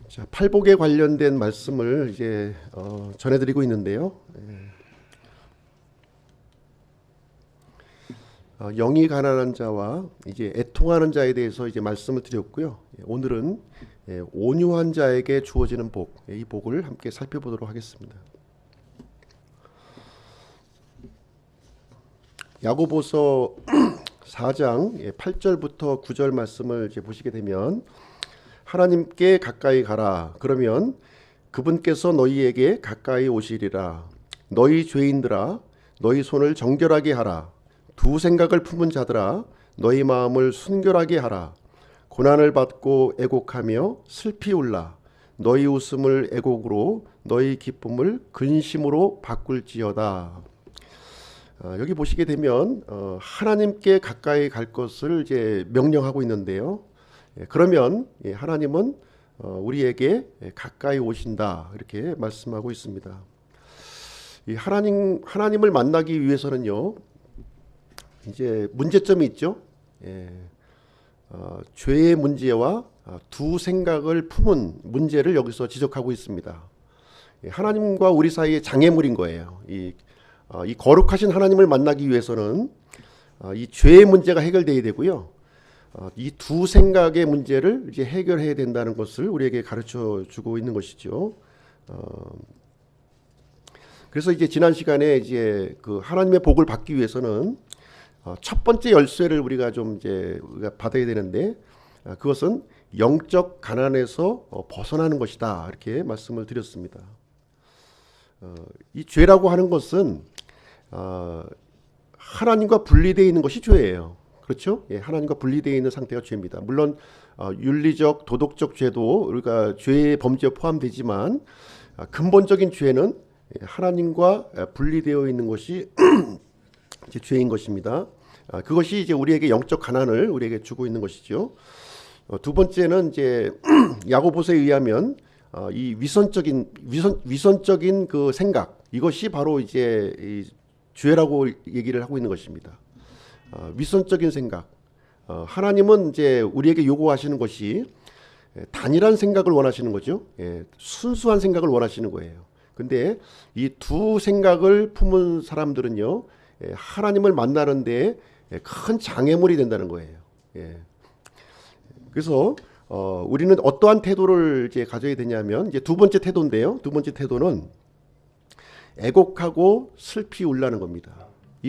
자, 팔복에 관련된 말씀을 이제 전해드리고 있는데요. 영이 가난한 자와 이제 애통하는 자에 대해서 이제 말씀을 드렸고요. 오늘은 온유한 자에게 주어지는 복, 이 복을 함께 살펴보도록 하겠습니다. 야고보서 4장 8절부터 9절 말씀을 이제 보시게 되면 하나님께 가까이 가라. 그러면 그분께서 너희에게 가까이 오시리라. 너희 죄인들아, 너희 손을 정결하게 하라. 두 생각을 품은 자들아, 너희 마음을 순결하게 하라. 고난을 받고 애곡하며 슬피 울라. 너희 웃음을 애곡으로, 너희 기쁨을 근심으로 바꿀지어다. 여기 보시게 되면 하나님께 가까이 갈 것을 이제 명령하고 있는데요. 그러면 하나님은 우리에게 가까이 오신다 이렇게 말씀하고 있습니다. 이 하나님을 만나기 위해서는요, 이제 문제점이 있죠. 죄의 문제와 두 생각을 품은 문제를 여기서 지적하고 있습니다. 하나님과 우리 사이에 장애물인 거예요. 이 거룩하신 하나님을 만나기 위해서는 이 죄의 문제가 해결돼야 되고요. 이 두 생각의 문제를 이제 해결해야 된다는 것을 우리에게 가르쳐 주고 있는 것이죠. 그래서 이제 지난 시간에 이제 그 하나님의 복을 받기 위해서는 첫 번째 열쇠를 우리가 받아야 되는데 그것은 영적 가난에서 벗어나는 것이다 이렇게 말씀을 드렸습니다. 이 죄라고 하는 것은 하나님과 분리되어 있는 것이 죄예요. 그렇죠? 하나님과 분리되어 있는 상태가 죄입니다. 물론 윤리적, 도덕적 죄도 우리가 죄의 범죄에 포함되지만 근본적인 죄는 하나님과 분리되어 있는 것이 이제 죄인 것입니다. 그것이 이제 우리에게 영적 가난을 우리에게 주고 있는 것이죠. 두 번째는 이제 야고보서에 의하면 이 위선적인 그 생각, 이것이 바로 이제 이 죄라고 얘기를 하고 있는 것입니다. 위선적인 생각. 하나님은 이제 우리에게 요구하시는 것이 단일한 생각을 원하시는 거죠. 순수한 생각을 원하시는 거예요. 근데 이 두 생각을 품은 사람들은요, 하나님을 만나는데 큰 장애물이 된다는 거예요. 그래서 우리는 어떠한 태도를 이제 가져야 되냐면 이제 두 번째 태도인데요. 두 번째 태도는 애곡하고 슬피 울라는 겁니다.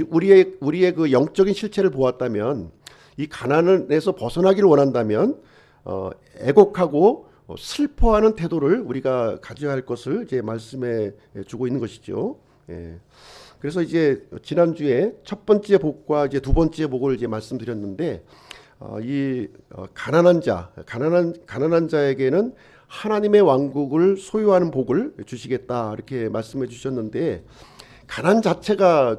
우리의 그 영적인 실체를 보았다면 이 가난에서 벗어나기를 원한다면 애곡하고 슬퍼하는 태도를 우리가 가져야 할 것을 이제 말씀해 주고 있는 것이죠. 그래서 이제 지난주에 첫 번째 복과 이제 두 번째 복을 이제 말씀드렸는데 이 가난한 자에게는 하나님의 왕국을 소유하는 복을 주시겠다 이렇게 말씀해 주셨는데 가난 자체가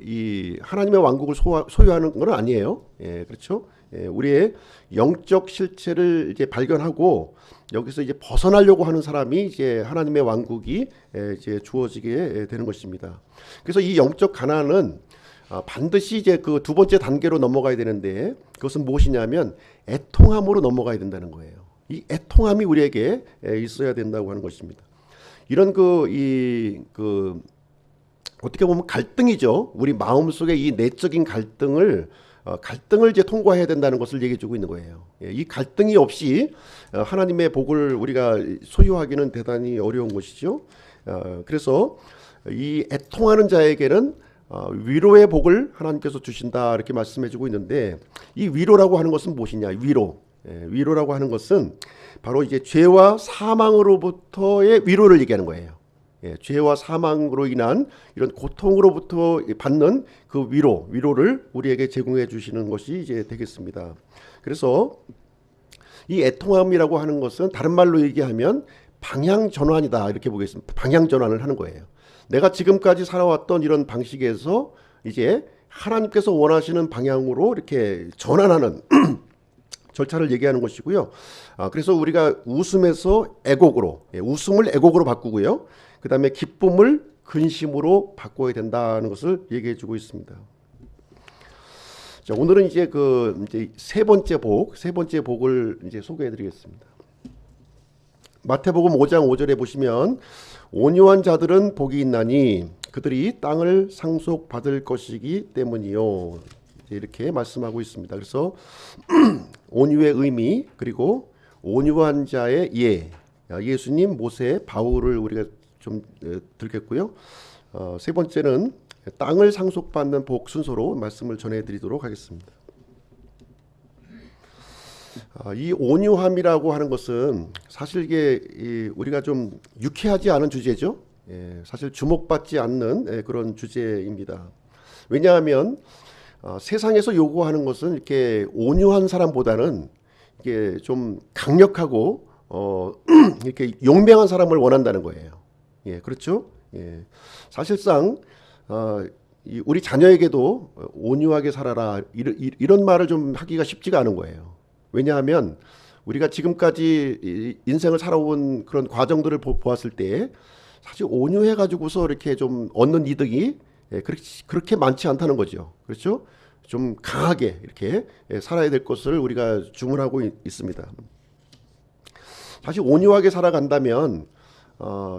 이 하나님의 왕국을 소유하는 건 아니에요. 그렇죠? 우리의 영적 실체를 이제 발견하고 여기서 이제 벗어나려고 하는 사람이 이제 하나님의 왕국이 이제 주어지게 되는 것입니다. 그래서 이 영적 가난은 반드시 이제 그 두 번째 단계로 넘어가야 되는데 그것은 무엇이냐면 애통함으로 넘어가야 된다는 거예요. 이 애통함이 우리에게 있어야 된다고 하는 것입니다. 이런 어떻게 보면 갈등이죠. 우리 마음속에 이 내적인 갈등을 이제 통과해야 된다는 것을 얘기해 주고 있는 거예요. 이 갈등이 없이 하나님의 복을 우리가 소유하기는 대단히 어려운 것이죠. 그래서 이 애통하는 자에게는 위로의 복을 하나님께서 주신다 이렇게 말씀해 주고 있는데 이 위로라고 하는 것은 무엇이냐? 위로라고 하는 것은 바로 이제 죄와 사망으로부터의 위로를 얘기하는 거예요. 죄와 사망으로 인한 이런 고통으로부터 받는 그 위로를 우리에게 제공해 주시는 것이 이제 되겠습니다. 그래서 이 애통함이라고 하는 것은 다른 말로 얘기하면 방향 전환이다 이렇게 보겠습니다. 방향 전환을 하는 거예요. 내가 지금까지 살아왔던 이런 방식에서 이제 하나님께서 원하시는 방향으로 이렇게 전환하는 절차를 얘기하는 것이고요. 그래서 우리가 웃음에서 웃음을 애곡으로 바꾸고요. 그 다음에 기쁨을 근심으로 바꿔야 된다는 것을 얘기해 주고 있습니다. 자, 오늘은 이제 이제 세 번째 복을 이제 소개해 드리겠습니다. 마태복음 5장 5절에 보시면 온유한 자들은 복이 있나니 그들이 땅을 상속받을 것이기 때문이요. 이렇게 말씀하고 있습니다. 그래서 온유의 의미 그리고 온유한 자의 예, 예수님, 모세, 바울을 우리가 좀 들겠고요. 세 번째는 땅을 상속받는 복 순서로 말씀을 전해드리도록 하겠습니다. 이 온유함이라고 하는 것은 사실 이게 우리가 좀 유쾌하지 않은 주제죠. 사실 주목받지 않는 그런 주제입니다. 왜냐하면 세상에서 요구하는 것은 이렇게 온유한 사람보다는 이게 좀 강력하고 이렇게 용맹한 사람을 원한다는 거예요. 예, 그렇죠? 예, 사실상 우리 자녀에게도 온유하게 살아라 이런 말을 좀 하기가 쉽지가 않은 거예요. 왜냐하면 우리가 지금까지 인생을 살아온 그런 과정들을 보았을 때 사실 온유해 가지고서 이렇게 좀 얻는 이득이 그렇게 많지 않다는 거죠. 그렇죠? 좀 강하게 이렇게 살아야 될 것을 우리가 주문하고 있습니다. 사실 온유하게 살아간다면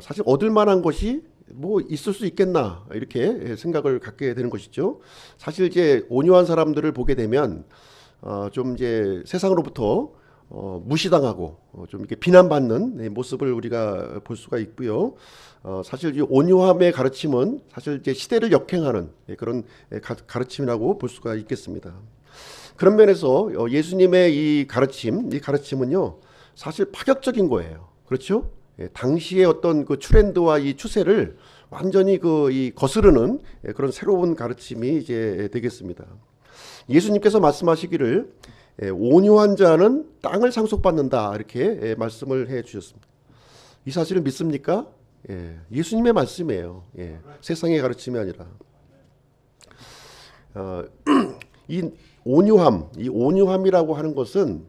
사실 얻을 만한 것이 뭐 있을 수 있겠나 이렇게 생각을 갖게 되는 것이죠. 사실 이제 온유한 사람들을 보게 되면 좀 이제 세상으로부터 무시당하고 좀 이렇게 비난받는 모습을 우리가 볼 수가 있고요. 사실 이 온유함의 가르침은 사실 이제 시대를 역행하는 그런 가르침이라고 볼 수가 있겠습니다. 그런 면에서 예수님의 이 가르침은요, 사실 파격적인 거예요. 그렇죠? 당시의 어떤 그 트렌드와 이 추세를 완전히 이 거스르는 그런 새로운 가르침이 이제 되겠습니다. 예수님께서 말씀하시기를 온유한 자는 땅을 상속받는다 이렇게 말씀을 해 주셨습니다. 이 사실을 믿습니까? 예수님의 말씀이에요. 세상의 가르침이 아니라 이 온유함이라고 하는 것은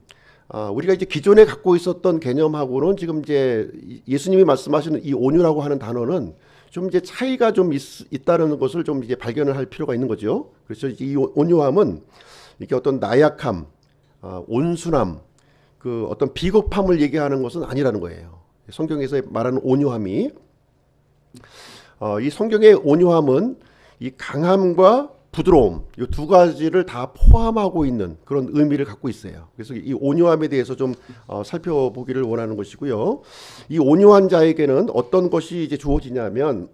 우리가 이제 기존에 갖고 있었던 개념하고는 지금 이제 예수님이 말씀하시는 이 온유라고 하는 단어는 좀 이제 차이가 좀 있다는 것을 좀 이제 발견을 할 필요가 있는 거죠. 그래서 이 온유함은 이게 어떤 나약함, 온순함, 그 어떤 비겁함을 얘기하는 것은 아니라는 거예요. 성경에서 말하는 온유함이 이 성경의 온유함은 이 강함과 부드러움 이 두 가지를 다 포함하고 있는 그런 의미를 갖고 있어요. 그래서 이 온유함에 대해서 좀 살펴보기를 원하는 것이고요. 이 온유한 자에게는 어떤 것이 이제 주어지냐면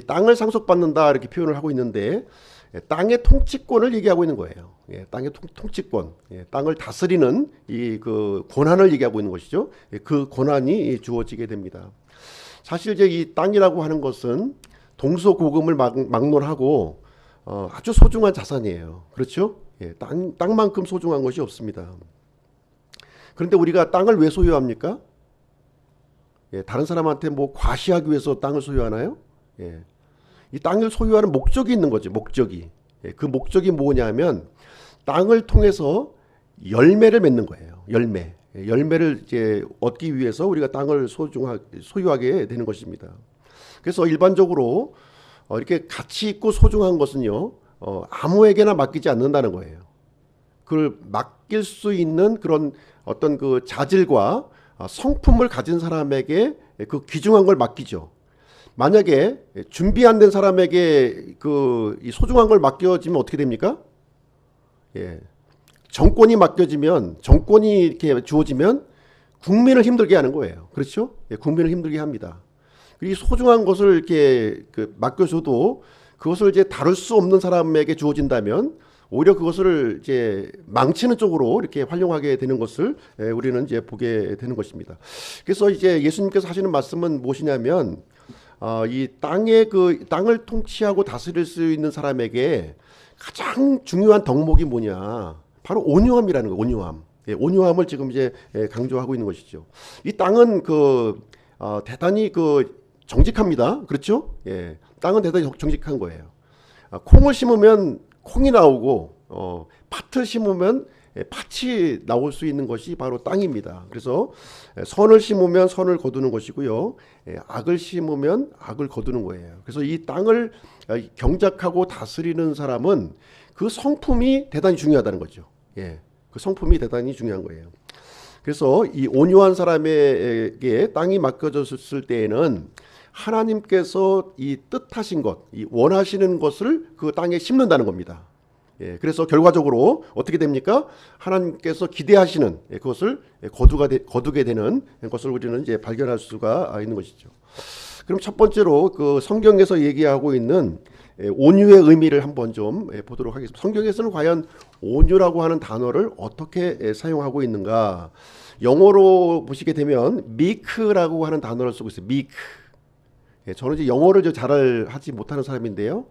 땅을 상속받는다 이렇게 표현을 하고 있는데 땅의 통치권을 얘기하고 있는 거예요. 땅의 통치권, 땅을 다스리는 이 그 권한을 얘기하고 있는 것이죠. 그 권한이 주어지게 됩니다. 사실 이제 이 땅이라고 하는 것은 동서고금을 막론하고 아주 소중한 자산이에요. 그렇죠? 땅만큼 소중한 것이 없습니다. 그런데 우리가 땅을 왜 소유합니까? 다른 사람한테 뭐 과시하기 위해서 땅을 소유하나요? 이 땅을 소유하는 목적이 있는 거죠. 목적이. 그 목적이 뭐냐면 땅을 통해서 열매를 맺는 거예요. 열매를 이제 얻기 위해서 우리가 땅을 소유하게 되는 것입니다. 그래서 일반적으로 이렇게 가치 있고 소중한 것은요, 아무에게나 맡기지 않는다는 거예요. 그걸 맡길 수 있는 그런 어떤 그 자질과 성품을 가진 사람에게 그 귀중한 걸 맡기죠. 만약에 준비 안 된 사람에게 이 소중한 걸 맡겨지면 어떻게 됩니까? 정권이 이렇게 주어지면 국민을 힘들게 하는 거예요. 그렇죠? 국민을 힘들게 합니다. 이 소중한 것을 이렇게 맡겨줘도 그것을 이제 다룰 수 없는 사람에게 주어진다면 오히려 그것을 이제 망치는 쪽으로 이렇게 활용하게 되는 것을 우리는 이제 보게 되는 것입니다. 그래서 이제 예수님께서 하시는 말씀은 무엇이냐면 이 땅을 통치하고 다스릴 수 있는 사람에게 가장 중요한 덕목이 뭐냐? 바로 온유함이라는 거예요. 온유함. 온유함을 지금 이제 강조하고 있는 것이죠. 이 땅은 대단히 정직합니다. 그렇죠? 땅은 대단히 정직한 거예요. 콩을 심으면 콩이 나오고 팥을 심으면 팥이 나올 수 있는 것이 바로 땅입니다. 그래서 선을 심으면 선을 거두는 것이고요. 악을 심으면 악을 거두는 거예요. 그래서 이 땅을 경작하고 다스리는 사람은 그 성품이 대단히 중요하다는 거죠. 그 성품이 대단히 중요한 거예요. 그래서 이 온유한 사람에게 땅이 맡겨졌을 때에는 하나님께서 이 뜻하신 것, 이 원하시는 것을 그 땅에 심는다는 겁니다. 예, 그래서 결과적으로 어떻게 됩니까? 하나님께서 기대하시는 그것을 거두게 되는 것을 우리는 이제 발견할 수가 있는 것이죠. 그럼 첫 번째로 그 성경에서 얘기하고 있는 온유의 의미를 한번 좀 보도록 하겠습니다. 성경에서는 과연 온유라고 하는 단어를 어떻게 사용하고 있는가? 영어로 보시게 되면 meek라고 하는 단어를 쓰고 있어요. meek. 저는 이제 영어를 잘 하지 못하는 사람인데요.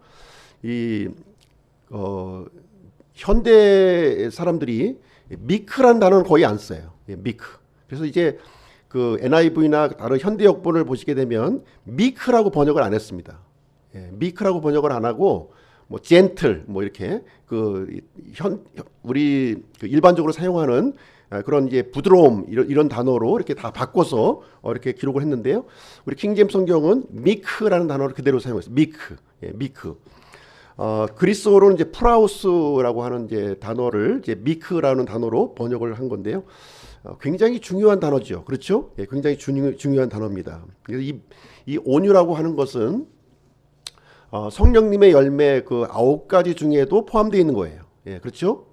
현대 사람들이 meek라는 단어는 거의 안 써요. meek. 그래서 이제 그 NIV나 다른 현대 역본을 보시게 되면 meek라고 번역을 안 했습니다. meek라고 번역을 안 하고 뭐 gentle 뭐 이렇게 우리 일반적으로 사용하는 그런 이제 부드러움 이런 단어로 이렇게 다 바꿔서 이렇게 기록을 했는데요. 우리 킹제임스 성경은 meek라는 단어를 그대로 사용했어요. meek. 그리스어로는 이제 프라우스라고 하는 이제 단어를 이제 meek라는 단어로 번역을 한 건데요. 굉장히 중요한 단어죠. 그렇죠? 굉장히 중요한 단어입니다. 그래서 이 온유라고 하는 것은 성령님의 열매 그 9가지 중에도 포함되어 있는 거예요. 그렇죠?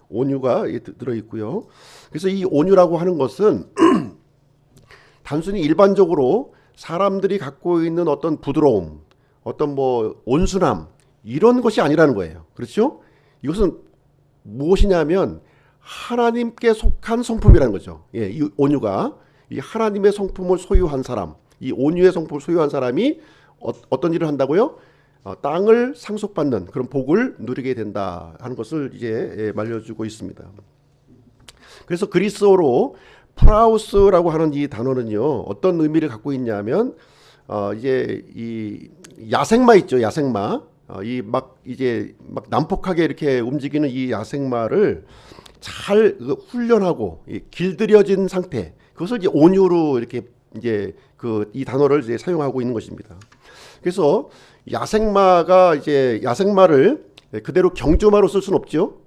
온유가 들어 있고요. 그래서 이 온유라고 하는 것은 단순히 일반적으로 사람들이 갖고 있는 어떤 부드러움, 어떤 뭐 온순함 이런 것이 아니라는 거예요. 그렇죠? 이것은 무엇이냐면 하나님께 속한 성품이라는 거죠. 이 온유가 이 하나님의 성품을 소유한 사람, 이 온유의 성품을 소유한 사람이 어떤 일을 한다고요? 땅을 상속받는 그런 복을 누리게 된다 하는 것을 이제 말려주고 있습니다. 그래서 그리스어로 프라우스라고 하는 이 단어는요 어떤 의미를 갖고 있냐면 이제 이 야생마 있죠. 야생마 이제 막 난폭하게 이렇게 움직이는 이 야생마를 잘 훈련하고 길들여진 상태 그것을 이제 온유로 이렇게 이제 이 단어를 이제 사용하고 있는 것입니다. 그래서 야생마를 그대로 경주마로 쓸 수는 없죠.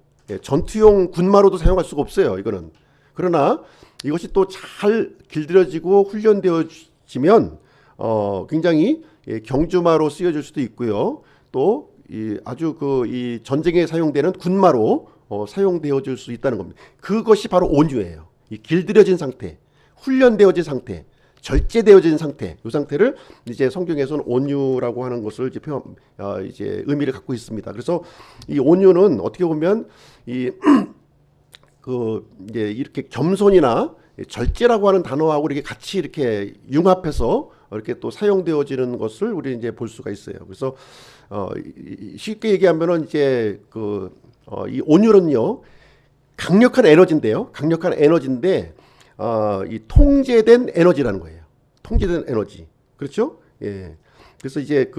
전투용 군마로도 사용할 수가 없어요. 이거는. 그러나 이것이 또 잘 길들여지고 훈련되어지면 굉장히 경주마로 쓰여질 수도 있고요. 또 아주 이 전쟁에 사용되는 군마로 사용되어질 수 있다는 겁니다. 그것이 바로 온유예요. 이 길들여진 상태, 훈련되어진 상태. 절제되어진 상태, 이 상태를 이제 성경에서는 온유라고 하는 것을 이제 의미를 갖고 있습니다. 그래서 이 온유는 어떻게 보면 이제 이렇게 겸손이나 절제라고 하는 단어하고 이렇게 같이 이렇게 융합해서 이렇게 또 사용되어지는 것을 우리 이제 볼 수가 있어요. 그래서 쉽게 얘기하면은 이제 이 온유는요 강력한 에너지인데. 이 통제된 에너지라는 거예요. 통제된 에너지. 그렇죠? 그래서 이제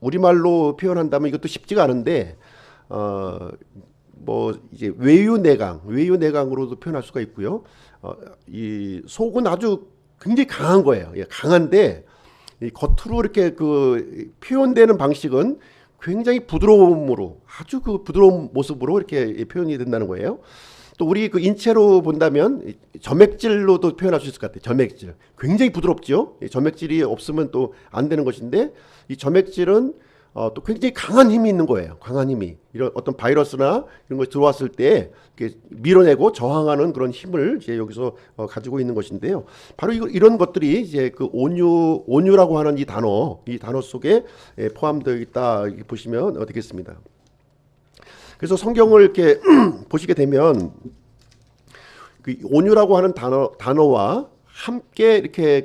우리말로 표현한다면 이것도 쉽지가 않은데, 뭐 이제 외유내강으로도 표현할 수가 있고요. 이 속은 아주 굉장히 강한 거예요. 강한데, 이 겉으로 이렇게 표현되는 방식은 굉장히 부드러움으로, 아주 부드러운 모습으로 이렇게 표현이 된다는 거예요. 또 우리 인체로 본다면 점액질로도 표현할 수 있을 것 같아요. 점액질. 굉장히 부드럽죠. 점액질이 없으면 또 안 되는 것인데 이 점액질은 또 굉장히 강한 힘이 있는 거예요. 강한 힘이. 이런 어떤 바이러스나 이런 것이 들어왔을 때 이렇게 밀어내고 저항하는 그런 힘을 이제 여기서 가지고 있는 것인데요. 바로 이런 것들이 이제 온유라고 하는 이 단어 속에 포함되어 있다 보시면 되겠습니다. 그래서 성경을 이렇게 보시게 되면 온유라고 하는 단어와 함께 이렇게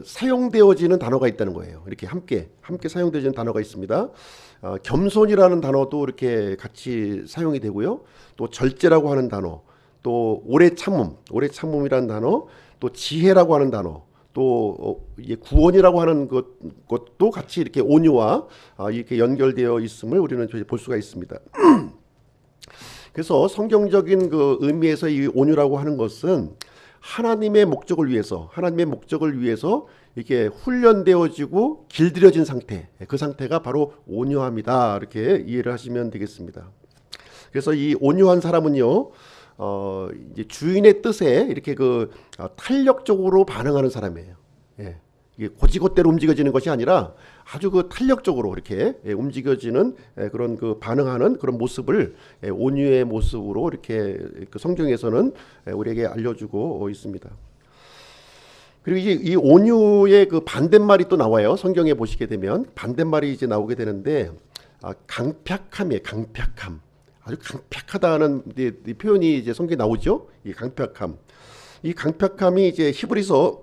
사용되어지는 단어가 있다는 거예요. 이렇게 함께 사용되어지는 단어가 있습니다. 겸손이라는 단어도 이렇게 같이 사용이 되고요. 또 절제라고 하는 단어, 또 오래 참음이라는 단어, 또 지혜라고 하는 단어, 또 구원이라고 하는 것도 같이 이렇게 온유와 이렇게 연결되어 있음을 우리는 볼 수가 있습니다. 그래서 성경적인 의미에서 이 온유라고 하는 것은 하나님의 목적을 위해서 이렇게 훈련되어지고 길들여진 상태, 그 상태가 바로 온유함이다. 이렇게 이해를 하시면 되겠습니다. 그래서 이 온유한 사람은요, 이제 주인의 뜻에 이렇게 탄력적으로 반응하는 사람이에요. 예. 이게 고지것대로 움직여지는 것이 아니라 아주 탄력적으로 이렇게 움직여지는 그런 반응하는 그런 모습을 온유의 모습으로 이렇게 성경에서는 우리에게 알려주고 있습니다. 그리고 이제 이 온유의 반대말이 또 나와요. 성경에 보시게 되면 반대말이 이제 나오게 되는데 강팍함이에요. 강팍함. 아주 강팍하다는 이 표현이 이제 성경에 나오죠. 이 강팍함. 이 강팍함이 이제 히브리서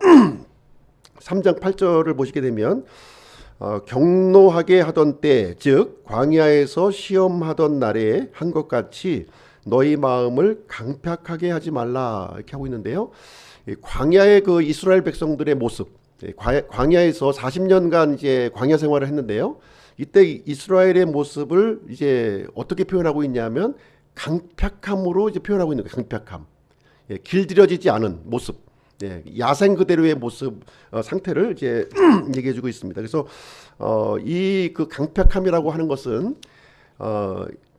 3장 8절을 보시게 되면 경노하게 하던 때, 즉 광야에서 시험하던 날에 한 것 같이 너희 마음을 강팍하게 하지 말라 이렇게 하고 있는데요. 광야의 이스라엘 백성들의 모습, 광야에서 40년간 이제 광야 생활을 했는데요. 이때 이스라엘의 모습을 이제 어떻게 표현하고 있냐면 강팍함으로 이제 표현하고 있는 거예요. 강팍함, 길들여지지 않은 모습, 야생 그대로의 모습 상태를 이제 얘기해주고 있습니다. 그래서 이 강팍함이라고 하는 것은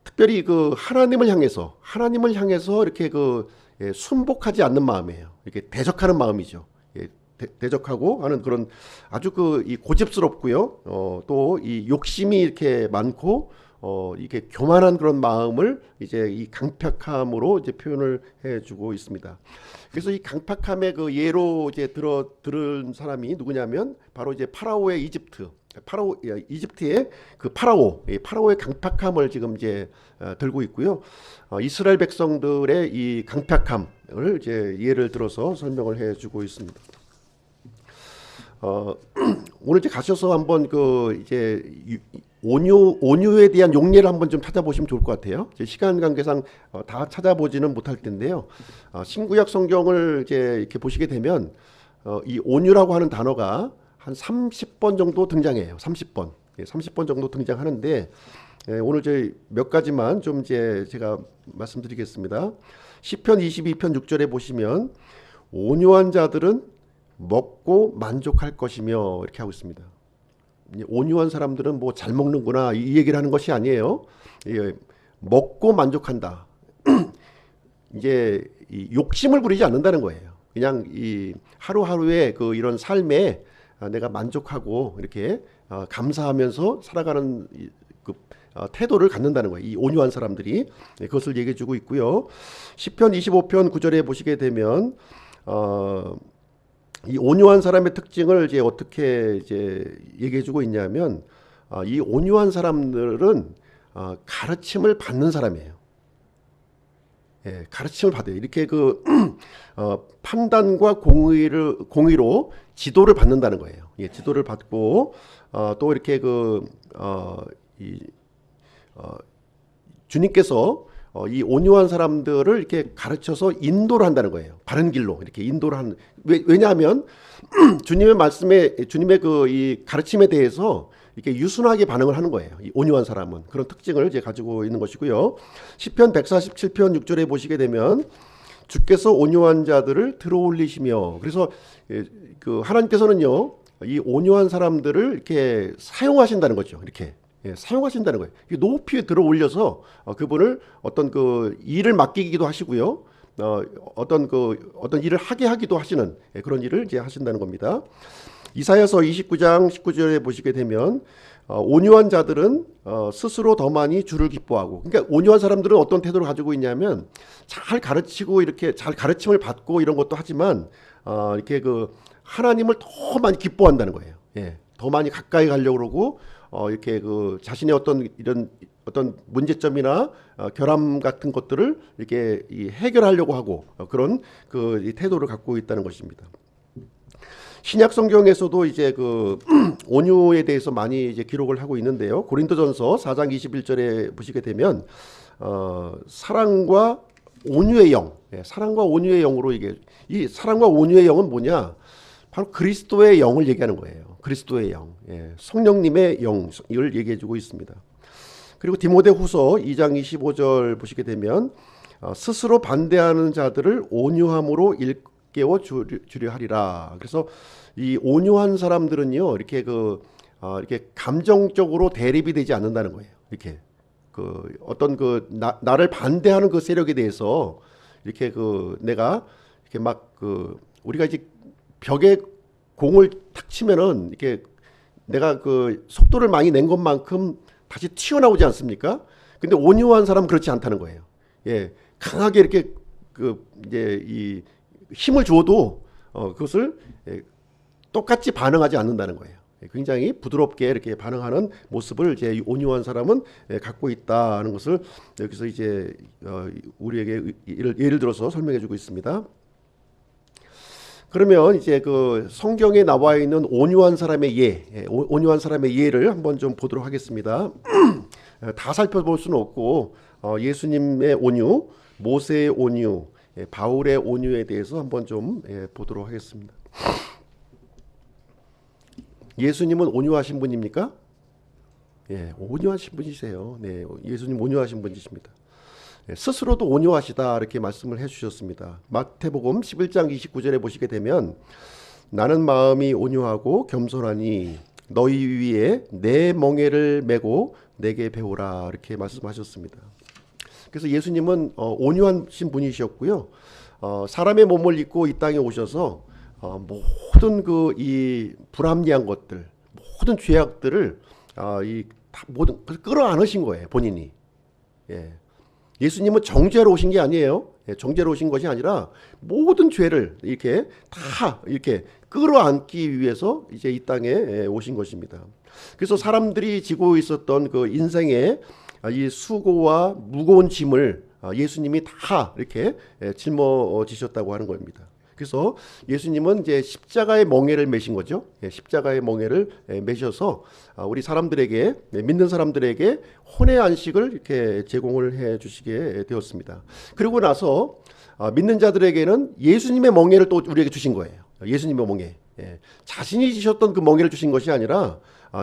특별히 하나님을 향해서 이렇게 순복하지 않는 마음이에요. 이렇게 대적하는 마음이죠. 대적하고 하는 그런 아주 이 고집스럽고요. 또 이 욕심이 이렇게 많고 이게 교만한 그런 마음을 이제 이 강팍함으로 이제 표현을 해주고 있습니다. 그래서 이 강팍함의 예로 이제 들은 사람이 누구냐면 바로 이제 파라오의 이집트의 파라오의 강팍함을 지금 이제 들고 있고요. 이스라엘 백성들의 이 강팍함을 이제 예를 들어서 설명을 해주고 있습니다. 오늘 이제 가셔서 한번 이제 온유에 대한 용례를 한번 좀 찾아보시면 좋을 것 같아요. 시간 관계상 다 찾아보지는 못할 텐데요. 신구약 성경을 이제 이렇게 보시게 되면 이 온유라고 하는 단어가 한 30번 정도 등장해요. 30번 정도 등장하는데 오늘 저희 몇 가지만 좀 이제 제가 말씀드리겠습니다. 시편 22편 6절에 보시면 온유한 자들은 먹고 만족할 것이며 이렇게 하고 있습니다. 온유한 사람들은 뭐 잘 먹는구나 이 얘기를 하는 것이 아니에요. 먹고 만족한다. 이제 이 욕심을 부리지 않는다는 거예요. 그냥 이 하루하루의 이런 삶에 내가 만족하고 이렇게 감사하면서 살아가는 태도를 갖는다는 거예요. 이 온유한 사람들이 그것을 얘기해주고 있고요. 시편 25편 9절에 보시게 되면 이 온유한 사람의 특징을 이제 어떻게 이제 얘기해주고 있냐면 이 온유한 사람들은 가르침을 받는 사람이에요. 가르침을 받아요. 이렇게 판단과 공의로 지도를 받는다는 거예요. 지도를 받고 또 이렇게 주님께서 이 온유한 사람들을 이렇게 가르쳐서 인도를 한다는 거예요. 바른 길로 이렇게 인도를 하는. 왜냐하면 주님의 말씀에 주님의 이 가르침에 대해서 이렇게 유순하게 반응을 하는 거예요. 이 온유한 사람은 그런 특징을 이제 가지고 있는 것이고요. 시편 147편 6절에 보시게 되면 주께서 온유한 자들을 들어올리시며, 그래서 하나님께서는요 이 온유한 사람들을 이렇게 사용하신다는 거죠. 이렇게 사용하신다는 거예요. 높이 들어올려서 그분을 어떤 일을 맡기기도 하시고요. 어떤 일을 하게 하기도 하시는 그런 일을 이제 하신다는 겁니다. 이사야서 29장 19절에 보시게 되면 온유한 자들은 스스로 더 많이 주를 기뻐하고, 그러니까 온유한 사람들은 어떤 태도를 가지고 있냐면 잘 가르치고 이렇게 잘 가르침을 받고 이런 것도 하지만 이렇게 하나님을 더 많이 기뻐한다는 거예요. 더 많이 가까이 가려고 그러고 이렇게 자신의 어떤 문제점이나 결함 같은 것들을 이렇게 해결하려고 하고 그런 이 태도를 갖고 있다는 것입니다. 신약 성경에서도 이제 온유에 대해서 많이 이제 기록을 하고 있는데요. 고린도전서 4장 21절에 보시게 되면 사랑과 온유의 영, 사랑과 온유의 영으로 이 사랑과 온유의 영은 뭐냐? 바로 그리스도의 영을 얘기하는 거예요. 그리스도의 영, 성령님의 영을 얘기해주고 있습니다. 그리고 디모데후서 2장 25절 보시게 되면 스스로 반대하는 자들을 온유함으로 일깨워 주려 하리라. 그래서 이 온유한 사람들은요 이렇게 이렇게 감정적으로 대립이 되지 않는다는 거예요. 이렇게 어떤 나를 반대하는 그 세력에 대해서 이렇게 내가 이렇게 막 우리가 이제 벽에 공을 탁 치면은 이렇게 내가 속도를 많이 낸 것만큼 다시 튀어나오지 않습니까? 근데 온유한 사람은 그렇지 않다는 거예요. 예, 강하게 이렇게 이제 이 힘을 줘도 그것을 똑같이 반응하지 않는다는 거예요. 굉장히 부드럽게 이렇게 반응하는 모습을 이제 온유한 사람은 갖고 있다는 것을 여기서 이제 우리에게 예를 들어서 설명해주고 있습니다. 그러면 이제 성경에 나와 있는 온유한 사람의 온유한 사람의 예를 한번 좀 보도록 하겠습니다. 다 살펴볼 수는 없고 예수님의 온유, 모세의 온유, 바울의 온유에 대해서 한번 좀 보도록 하겠습니다. 예수님은 온유하신 분입니까? 예, 온유하신 분이세요. 네, 예수님 온유하신 분이십니다. 스스로도 온유하시다 이렇게 말씀을 해주셨습니다. 마태복음 11장 29절에 보시게 되면 나는 마음이 온유하고 겸손하니 너희 위에 내 멍에를 메고 내게 배우라 이렇게 말씀하셨습니다. 그래서 예수님은 온유하신 분이셨고요. 사람의 몸을 입고 이 땅에 오셔서 모든 이 불합리한 것들, 모든 죄악들을 모든 끌어안으신 거예요, 본인이. 예. 예수님은 정죄로 오신 게 아니에요. 정죄로 오신 것이 아니라 모든 죄를 이렇게 다 이렇게 끌어안기 위해서 이제 이 땅에 오신 것입니다. 그래서 사람들이 지고 있었던 인생의 이 수고와 무거운 짐을 예수님이 다 이렇게 짊어지셨다고 하는 겁니다. 그래서 예수님은 이제 십자가의 멍에를 메신 거죠. 십자가의 멍에를 메셔서 우리 사람들에게, 믿는 사람들에게 혼의 안식을 이렇게 제공을 해 주시게 되었습니다. 그리고 나서 믿는 자들에게는 예수님의 멍에를 또 우리에게 주신 거예요. 예수님의 멍에. 자신이 지셨던 그 멍에를 주신 것이 아니라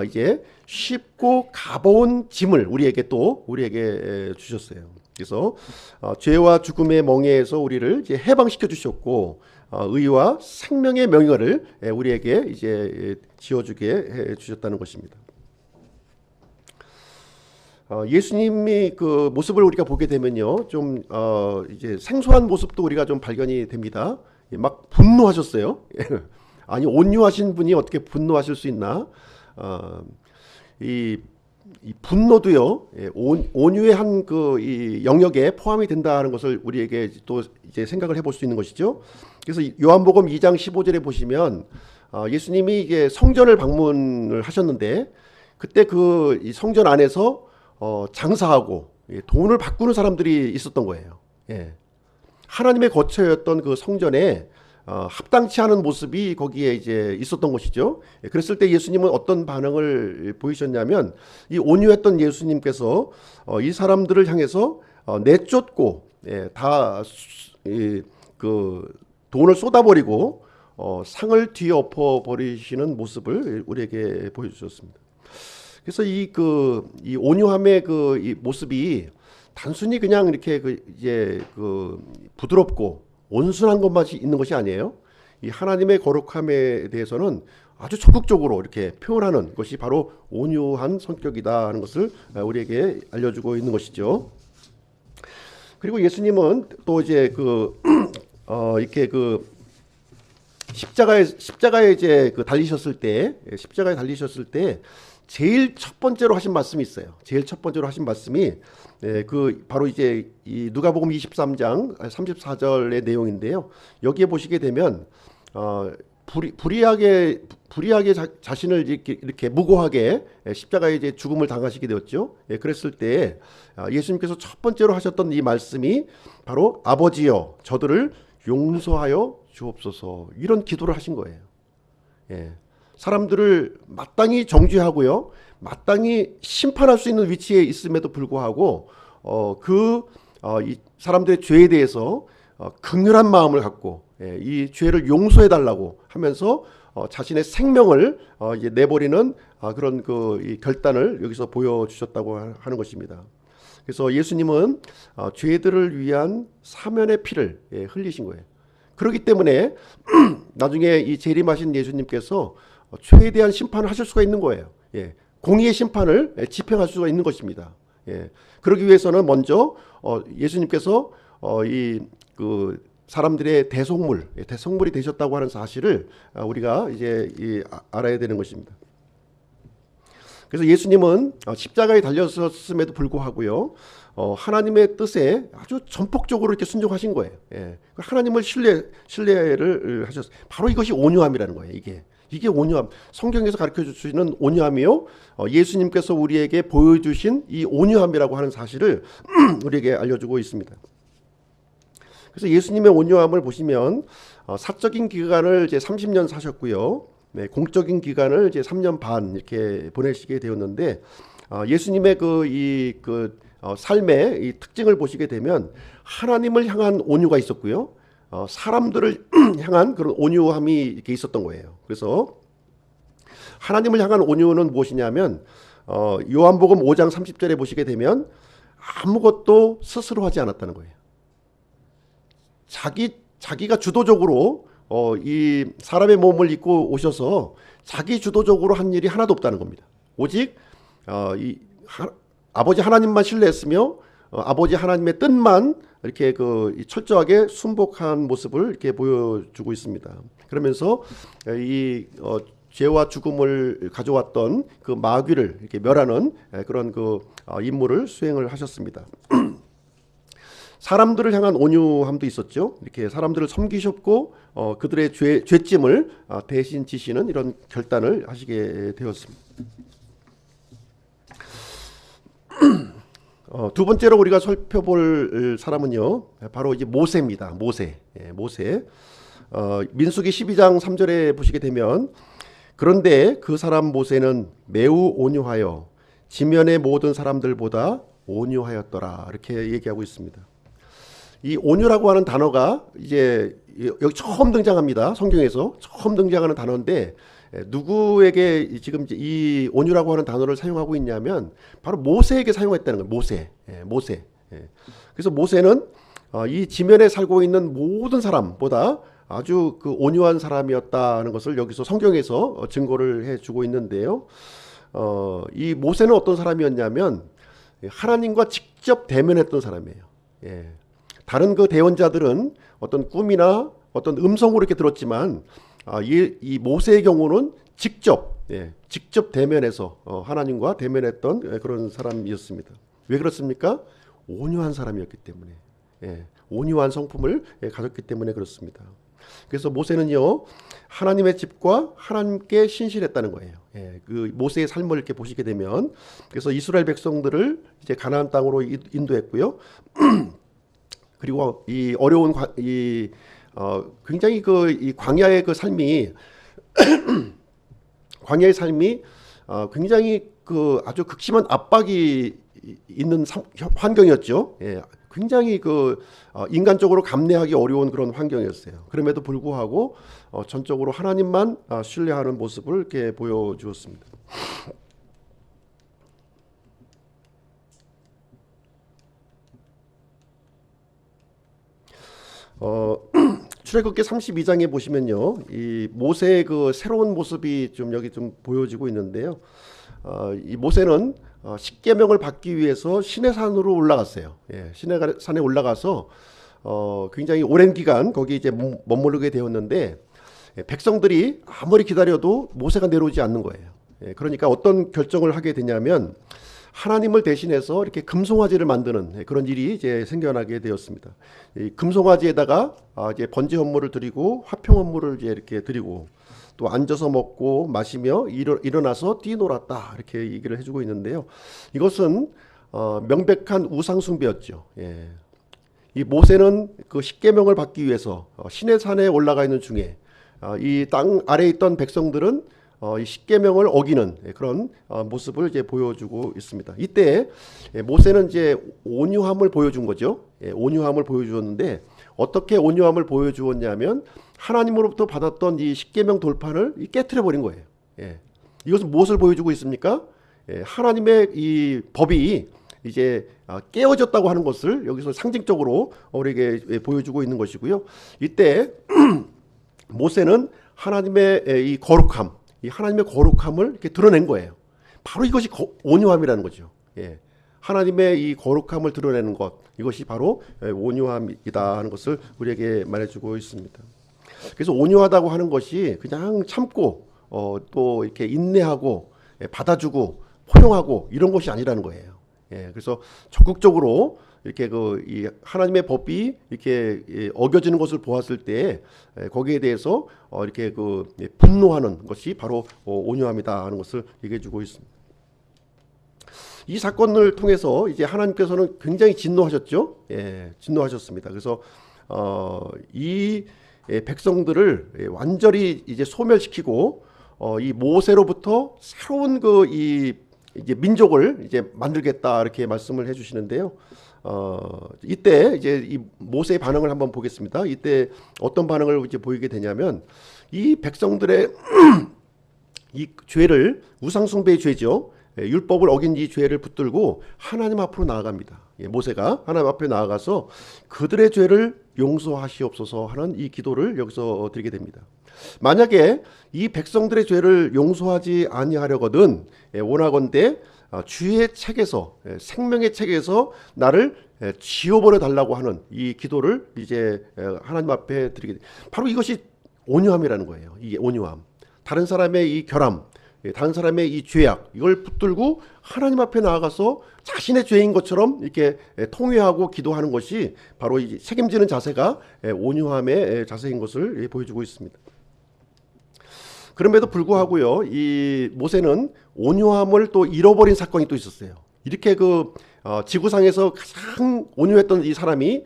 이제 쉽고 가벼운 짐을 우리에게 주셨어요. 그래서 죄와 죽음의 멍에에서 우리를 이제 해방시켜 주셨고 의와 생명의 명예를 우리에게 이제 지어주게 해 주셨다는 것입니다. 예수님이 그 모습을 우리가 보게 되면요, 좀 이제 생소한 모습도 우리가 좀 발견이 됩니다. 막 분노하셨어요. 아니 온유하신 분이 어떻게 분노하실 수 있나? 이 분노도요, 온유의 한 이 영역에 포함이 된다는 것을 우리에게 또 이제 생각을 해볼 수 있는 것이죠. 그래서 요한복음 2장 15절에 보시면 예수님이 이제 성전을 방문을 하셨는데 그때 이 성전 안에서 장사하고 돈을 바꾸는 사람들이 있었던 거예요. 하나님의 거처였던 그 성전에 합당치 않은 모습이 거기에 이제 있었던 것이죠. 그랬을 때 예수님은 어떤 반응을 보이셨냐면 이 온유했던 예수님께서 이 사람들을 향해서 내쫓고 다 돈을 쏟아버리고 상을 뒤엎어 버리시는 모습을 우리에게 보여주셨습니다. 그래서 이 온유함의 이 모습이 단순히 그냥 이렇게 이제 부드럽고 온순한 것만 있는 것이 아니에요. 이 하나님의 거룩함에 대해서는 아주 적극적으로 이렇게 표현하는 것이 바로 온유한 성격이다 하는 것을 우리에게 알려주고 있는 것이죠. 그리고 예수님은 또 이제 이렇게 십자가에 이제 달리셨을 때 제일 첫 번째로 하신 말씀이 있어요. 제일 첫 번째로 하신 말씀이 바로 이제 이 누가복음 23장 34절의 내용인데요. 여기에 보시게 되면 불의하게 자신을 이렇게 무고하게 십자가에 이제 죽음을 당하시게 되었죠. 그랬을 때 예수님께서 첫 번째로 하셨던 이 말씀이 바로 아버지여 저들을 용서하여 주옵소서 이런 기도를 하신 거예요. 사람들을 마땅히 정죄하고요, 마땅히 심판할 수 있는 위치에 있음에도 불구하고 이 사람들의 죄에 대해서 긍휼한 마음을 갖고 이 죄를 용서해 달라고 하면서 자신의 생명을 이제 내버리는 그런 이 결단을 여기서 보여주셨다고 하는 것입니다. 그래서 예수님은 죄들을 위한 사면의 피를 흘리신 거예요. 그렇기 때문에 나중에 이 재림하신 예수님께서 죄에 대한 심판을 하실 수가 있는 거예요. 공의의 심판을 집행할 수가 있는 것입니다. 그러기 위해서는 먼저 예수님께서 이 그 사람들의 대속물이 되셨다고 하는 사실을 우리가 이제 알아야 되는 것입니다. 그래서 예수님은 십자가에 달렸음에도 불구하고요, 하나님의 뜻에 아주 전폭적으로 이렇게 순종하신 거예요. 예. 하나님을 신뢰를 하셨어요. 바로 이것이 온유함이라는 거예요. 이게 온유함. 성경에서 가르쳐 주시는 온유함이요, 예수님께서 우리에게 보여주신 이 온유함이라고 하는 사실을 우리에게 알려주고 있습니다. 그래서 예수님의 온유함을 보시면 사적인 기간을 이제 30년 사셨고요. 네, 공적인 기간을 이제 3년 반 이렇게 보내시게 되었는데, 예수님의 삶의 이 특징을 보시게 되면 하나님을 향한 온유가 있었고요, 사람들을 향한 그런 온유함이 이렇게 있었던 거예요. 그래서 하나님을 향한 온유는 무엇이냐면, 요한복음 5장 30절에 보시게 되면 아무것도 스스로 하지 않았다는 거예요. 자기가 주도적으로 이 사람의 몸을 입고 오셔서 자기 주도적으로 한 일이 하나도 없다는 겁니다. 오직 아버지 하나님만 신뢰했으며, 아버지 하나님의 뜻만 이렇게 철저하게 순복한 모습을 이렇게 보여주고 있습니다. 그러면서 이 죄와 죽음을 가져왔던 그 마귀를 이렇게 멸하는 그런 임무를 수행을 하셨습니다. 사람들을 향한 온유함도 있었죠. 이렇게 사람들을 섬기셨고, 그들의 죄짐을 대신 지시는 이런 결단을 하시게 되었습니다. 두 번째로 우리가 살펴볼 사람은요, 바로 이제 모세입니다. 모세. 민수기 12장 3절에 보시게 되면, 그런데 그 사람 모세는 매우 온유하여 지면의 모든 사람들보다 온유하였더라, 이렇게 얘기하고 있습니다. 이 온유라고 하는 단어가 이제 여기 처음 등장합니다. 성경에서 처음 등장하는 단어인데, 누구에게 지금 이 온유라고 하는 단어를 사용하고 있냐면 바로 모세에게 사용했다는 거예요. 모세. 그래서 모세는 이 지면에 살고 있는 모든 사람보다 아주 온유한 사람이었다는 것을 여기서 성경에서 증거를 해주고 있는데요. 이 모세는 어떤 사람이었냐면 하나님과 직접 대면했던 사람이에요. 다른 대언자들은 어떤 꿈이나 어떤 음성으로 이렇게 들었지만, 이 모세의 경우는 직접 대면해서 하나님과 대면했던 그런 사람이었습니다. 왜 그렇습니까? 온유한 사람이었기 때문에, 온유한 성품을 가졌기 때문에 그렇습니다. 그래서 모세는요, 하나님의 집과 하나님께 신실했다는 거예요. 그 모세의 삶을 이렇게 보시게 되면, 그래서 이스라엘 백성들을 이제 가나안 땅으로 인도했고요. 그리고 이 어려운 굉장히 이 광야의 삶이 굉장히 아주 극심한 압박이 있는 환경이었죠. 굉장히 인간적으로 감내하기 어려운 그런 환경이었어요. 그럼에도 불구하고 전적으로 하나님만 신뢰하는 모습을 이렇게 보여주었습니다. 출애굽기 32장에 보시면요, 이 모세의 새로운 모습이 여기 보여지고 있는데요. 이 모세는 십계명을 받기 위해서 시내산으로 올라갔어요. 시내산에 올라가서 굉장히 오랜 기간 거기 이제 머무르게 되었는데, 백성들이 아무리 기다려도 모세가 내려오지 않는 거예요. 그러니까 어떤 결정을 하게 되냐면 하나님을 대신해서 이렇게 금송아지를 만드는 그런 일이 이제 생겨나게 되었습니다. 이 금송아지에다가 이제 번제 헌물을 드리고 화평 헌물을 이제 이렇게 드리고, 또 앉아서 먹고 마시며 일어나서 뛰놀았다, 이렇게 얘기를 해주고 있는데요. 이것은 명백한 우상 숭배였죠. 이 모세는 십계명을 받기 위해서 시내산에 올라가 있는 중에 이 땅 아래에 있던 백성들은 이 십계명을 어기는 그런 모습을 이제 보여주고 있습니다. 이때 모세는 이제 온유함을 보여준 거죠. 온유함을 보여주었는데, 어떻게 온유함을 보여주었냐면 하나님으로부터 받았던 이 십계명 돌판을 깨트려 버린 거예요. 이것은 무엇을 보여주고 있습니까? 하나님의 이 법이 이제 깨어졌다고 하는 것을 여기서 상징적으로 우리에게 보여주고 있는 것이고요. 이때 모세는 하나님의 이 거룩함, 이 하나님의 거룩함을 이렇게 드러낸 거예요. 바로 이것이 온유함이라는 거죠. 하나님의 이 거룩함을 드러내는 것, 이것이 바로 온유함이다 하는 것을 우리에게 말해주고 있습니다. 그래서 온유하다고 하는 것이 그냥 참고 또 이렇게 인내하고 받아주고 포용하고 이런 것이 아니라는 거예요. 그래서 적극적으로 이렇게 이 하나님의 법이 이렇게 어겨지는 것을 보았을 때 거기에 대해서 이렇게 분노하는 것이 바로 온유함이다 하는 것을 얘기해주고 있습니다. 이 사건을 통해서 이제 하나님께서는 굉장히 진노하셨죠. 진노하셨습니다. 그래서 이 백성들을 완전히 이제 소멸시키고 이 모세로부터 새로운 이제 민족을 이제 만들겠다 이렇게 말씀을 해주시는데요. 이때 이제 이 모세의 반응을 한번 보겠습니다. 이때 어떤 반응을 이제 보이게 되냐면 이 백성들의 이 죄를 우상숭배의 죄죠. 율법을 어긴 이 죄를 붙들고 하나님 앞으로 나아갑니다. 모세가 하나님 앞에 나아가서 그들의 죄를 용서하시옵소서 하는 이 기도를 여기서 드리게 됩니다. 만약에 이 백성들의 죄를 용서하지 아니하려거든 원하건대 주의 책에서 생명의 책에서 나를 지워버려 달라고 하는 이 기도를 이제 하나님 앞에 드리게 됩니다. 바로 이것이 온유함이라는 거예요. 이게 온유함. 다른 사람의 이 결함, 다른 사람의 이 죄악, 이걸 붙들고 하나님 앞에 나아가서 자신의 죄인 것처럼 이렇게 통회하고 기도하는 것이 바로 이 책임지는 자세가 온유함의 자세인 것을 보여주고 있습니다. 그럼에도 불구하고요, 이 모세는 온유함을 또 잃어버린 사건이 또 있었어요. 이렇게 지구상에서 가장 온유했던 이 사람이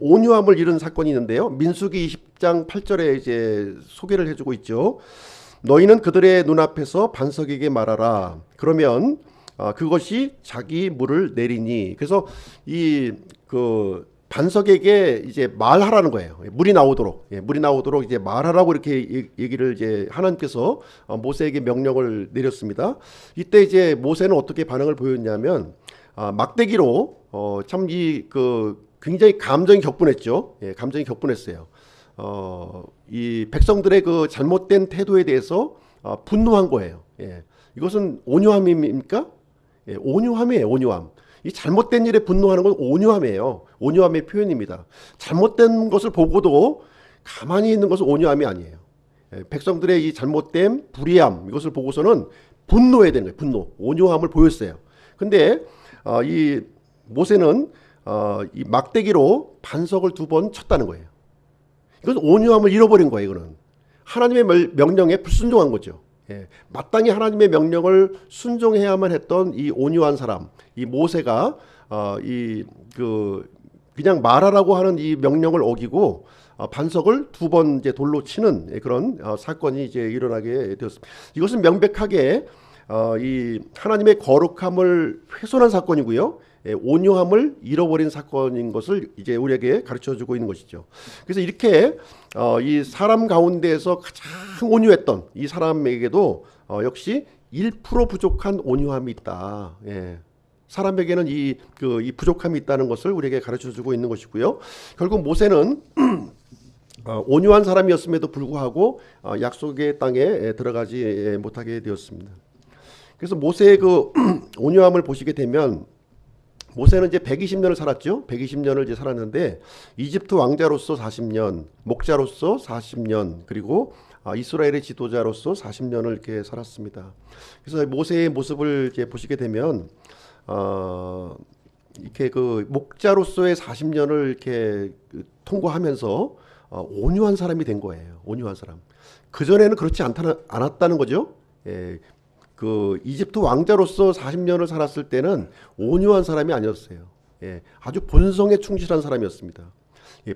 온유함을 잃은 사건이 있는데요. 민수기 20장 8절에 이제 소개를 해주고 있죠. 너희는 그들의 눈앞에서 반석에게 말하라. 그러면 그것이 자기 물을 내리니. 그래서 이 반석에게 이제 말하라는 거예요. 물이 나오도록 이제 말하라고 이렇게 얘기를 이제 하나님께서 모세에게 명령을 내렸습니다. 이때 이제 모세는 어떻게 반응을 보였냐면 막대기로 참 굉장히 감정이 격분했죠. 감정이 격분했어요. 이 백성들의 그 잘못된 태도에 대해서 분노한 거예요. 이것은 온유함입니까? 온유함이에요. 온유함. 이 잘못된 일에 분노하는 건 온유함이에요. 온유함의 표현입니다. 잘못된 것을 보고도 가만히 있는 것은 온유함이 아니에요. 백성들의 이 잘못된 불의함, 이것을 보고서는 분노해야 되는 거예요. 분노. 온유함을 보였어요. 근데 이 모세는 이 막대기로 반석을 2번 쳤다는 거예요. 이건 온유함을 잃어버린 거예요. 이거는 하나님의 명령에 불순종한 거죠. 마땅히 하나님의 명령을 순종해야만 했던 이 온유한 사람, 이 모세가 그냥 말하라고 하는 이 명령을 어기고 반석을 2번 이제 돌로 치는 그런 사건이 이제 일어나게 되었습니다. 이것은 명백하게 이 하나님의 거룩함을 훼손한 사건이고요. 온유함을 잃어버린 사건인 것을 이제 우리에게 가르쳐주고 있는 것이죠. 그래서 이렇게 이 사람 가운데에서 가장 온유했던 이 사람에게도 역시 1% 부족한 온유함이 있다. 사람에게는 이 부족함이 있다는 것을 우리에게 가르쳐주고 있는 것이고요. 결국 모세는 온유한 사람이었음에도 불구하고 약속의 땅에 들어가지 못하게 되었습니다. 그래서 모세의 온유함을 보시게 되면 모세는 이제 120년을 살았죠. 120년을 이제 살았는데 이집트 왕자로서 40년, 목자로서 40년, 그리고 이스라엘의 지도자로서 40년을 이렇게 살았습니다. 그래서 모세의 모습을 이제 보시게 되면 이렇게 목자로서의 40년을 이렇게 통과하면서 온유한 사람이 된 거예요. 온유한 사람. 그 전에는 그렇지 않았다는 거죠. 이집트 왕자로서 40년을 살았을 때는 온유한 사람이 아니었어요. 아주 본성에 충실한 사람이었습니다.